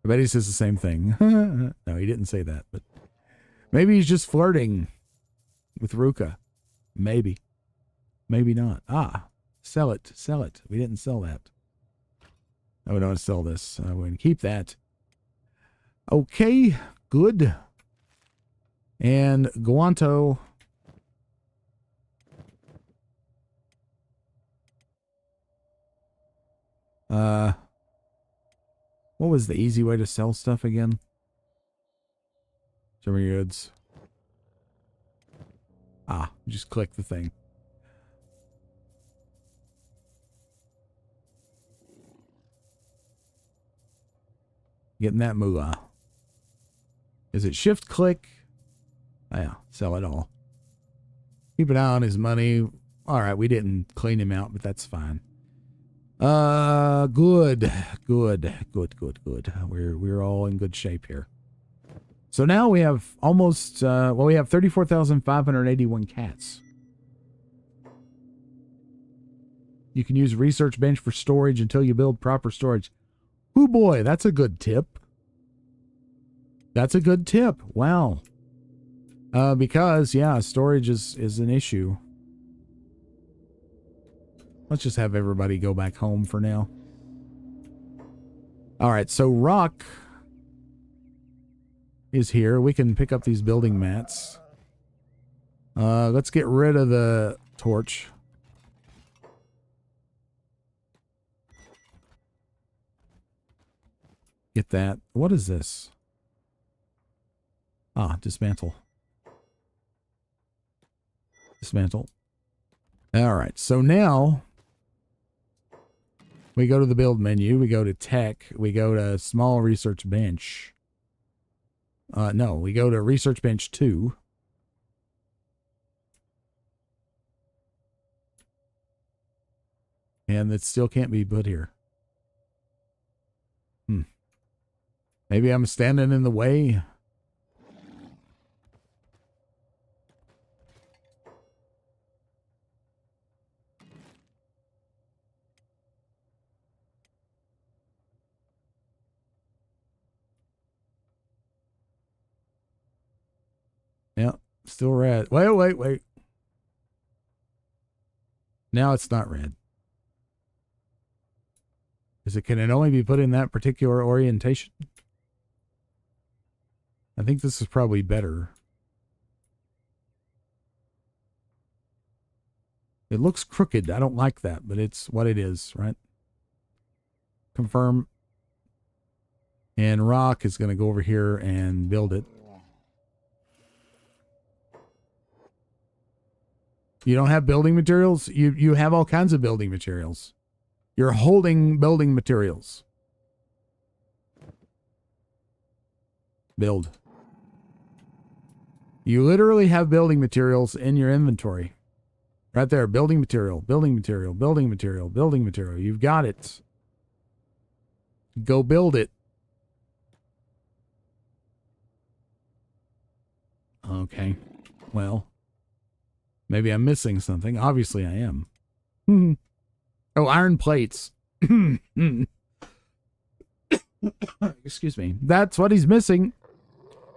I bet he says the same thing. No, he didn't say that, but maybe he's just flirting with Ruka. Maybe. Maybe not. Ah, sell it. Sell it. We didn't sell that. I would want to sell this. I would keep that. Okay, good. And Guanto. What was the easy way to sell stuff again? Show me your goods. Ah, just click the thing. Getting that moolah. Is it shift click? Oh, yeah, sell it all. Keep an eye on his money. All right, we didn't clean him out, but that's fine. Good. We're all in good shape here. So now we have almost, we have 34,581 cats. You can use research bench for storage until you build proper storage. Oh boy, that's a good tip. That's a good tip. Wow. Because, yeah, storage is an issue. Let's just have everybody go back home for now. All right, so rock is here. We can pick up these building mats. Let's get rid of the torch. Get that. What is this? Ah, dismantle. Dismantle. All right, so now we go to the build menu. We go to tech. We go to small research bench. No, we go to research bench 2. And it still can't be put here. Maybe I'm standing in the way. Yeah, still red. Wait. Now it's not red. Can it only be put in that particular orientation? I think this is probably better. It looks crooked. I don't like that, but it's what it is, right? Confirm. And rock is going to go over here and build it. You don't have building materials? You have all kinds of building materials. You're holding building materials. Build. You literally have building materials in your inventory. Right there. Building material, building material, building material, building material. You've got it. Go build it. Okay. Well, maybe I'm missing something. Obviously I am. Oh, iron plates. Excuse me. That's what he's missing.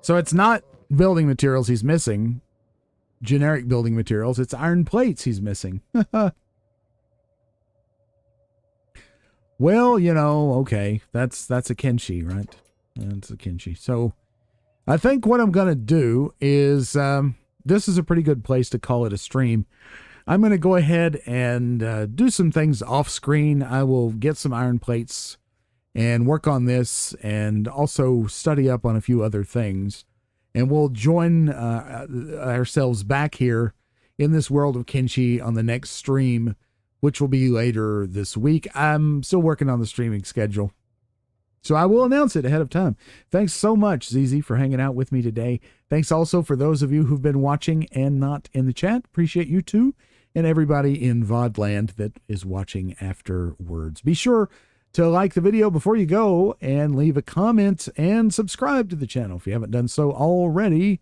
So it's not building materials he's missing. Generic building materials. It's iron plates he's missing. Well, you know, okay. That's a Kenshi, right? That's a Kenshi. So I think what I'm going to do is, this is a pretty good place to call it a stream. I'm going to go ahead and do some things off screen. I will get some iron plates and work on this and also study up on a few other things. And we'll join ourselves back here in this world of Kenshi on the next stream, which will be later this week. I'm still working on the streaming schedule, so I will announce it ahead of time. Thanks so much, ZZ, for hanging out with me today. Thanks also for those of you who've been watching and not in the chat. Appreciate you too, and everybody in VOD land that is watching afterwards. Be sure to like the video before you go and leave a comment and subscribe to the channel if you haven't done so already.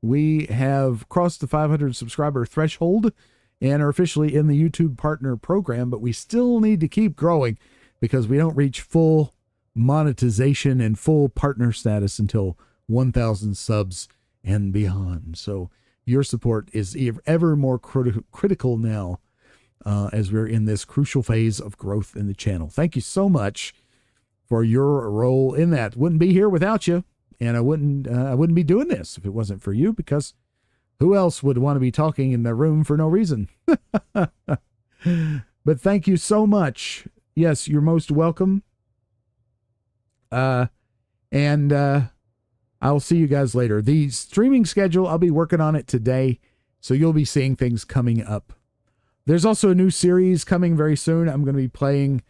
We have crossed the 500 subscriber threshold and are officially in the YouTube Partner Program, but we still need to keep growing because we don't reach full monetization and full partner status until 1,000 subs and beyond. So your support is ever more critical now as we're in this crucial phase of growth in the channel. Thank you so much for your role in that. Wouldn't be here without you, and I wouldn't be doing this if it wasn't for you, because who else would want to be talking in the room for no reason? But thank you so much. Yes, you're most welcome. And I'll see you guys later. The streaming schedule, I'll be working on it today, so you'll be seeing things coming up. There's also a new series coming very soon. I'm going to be playing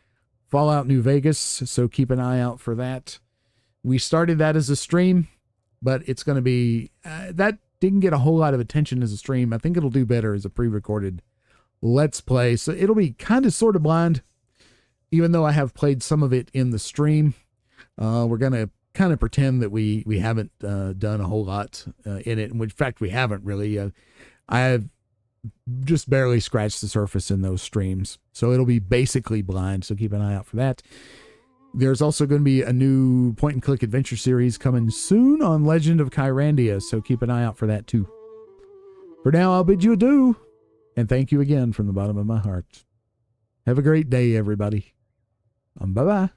Fallout New Vegas, so keep an eye out for that. We started that as a stream, but it's going to be, that didn't get a whole lot of attention as a stream. I think it'll do better as a pre-recorded Let's Play. So it'll be kind of sort of blind, even though I have played some of it in the stream. We're going to kind of pretend that we haven't done a whole lot in it. In fact, we haven't really. I have just barely scratched the surface in those streams. So it'll be basically blind. So keep an eye out for that. There's also going to be a new point-and-click adventure series coming soon on Legend of Kyrandia. So keep an eye out for that too. For now, I'll bid you adieu. And thank you again from the bottom of my heart. Have a great day, everybody. Bye-bye.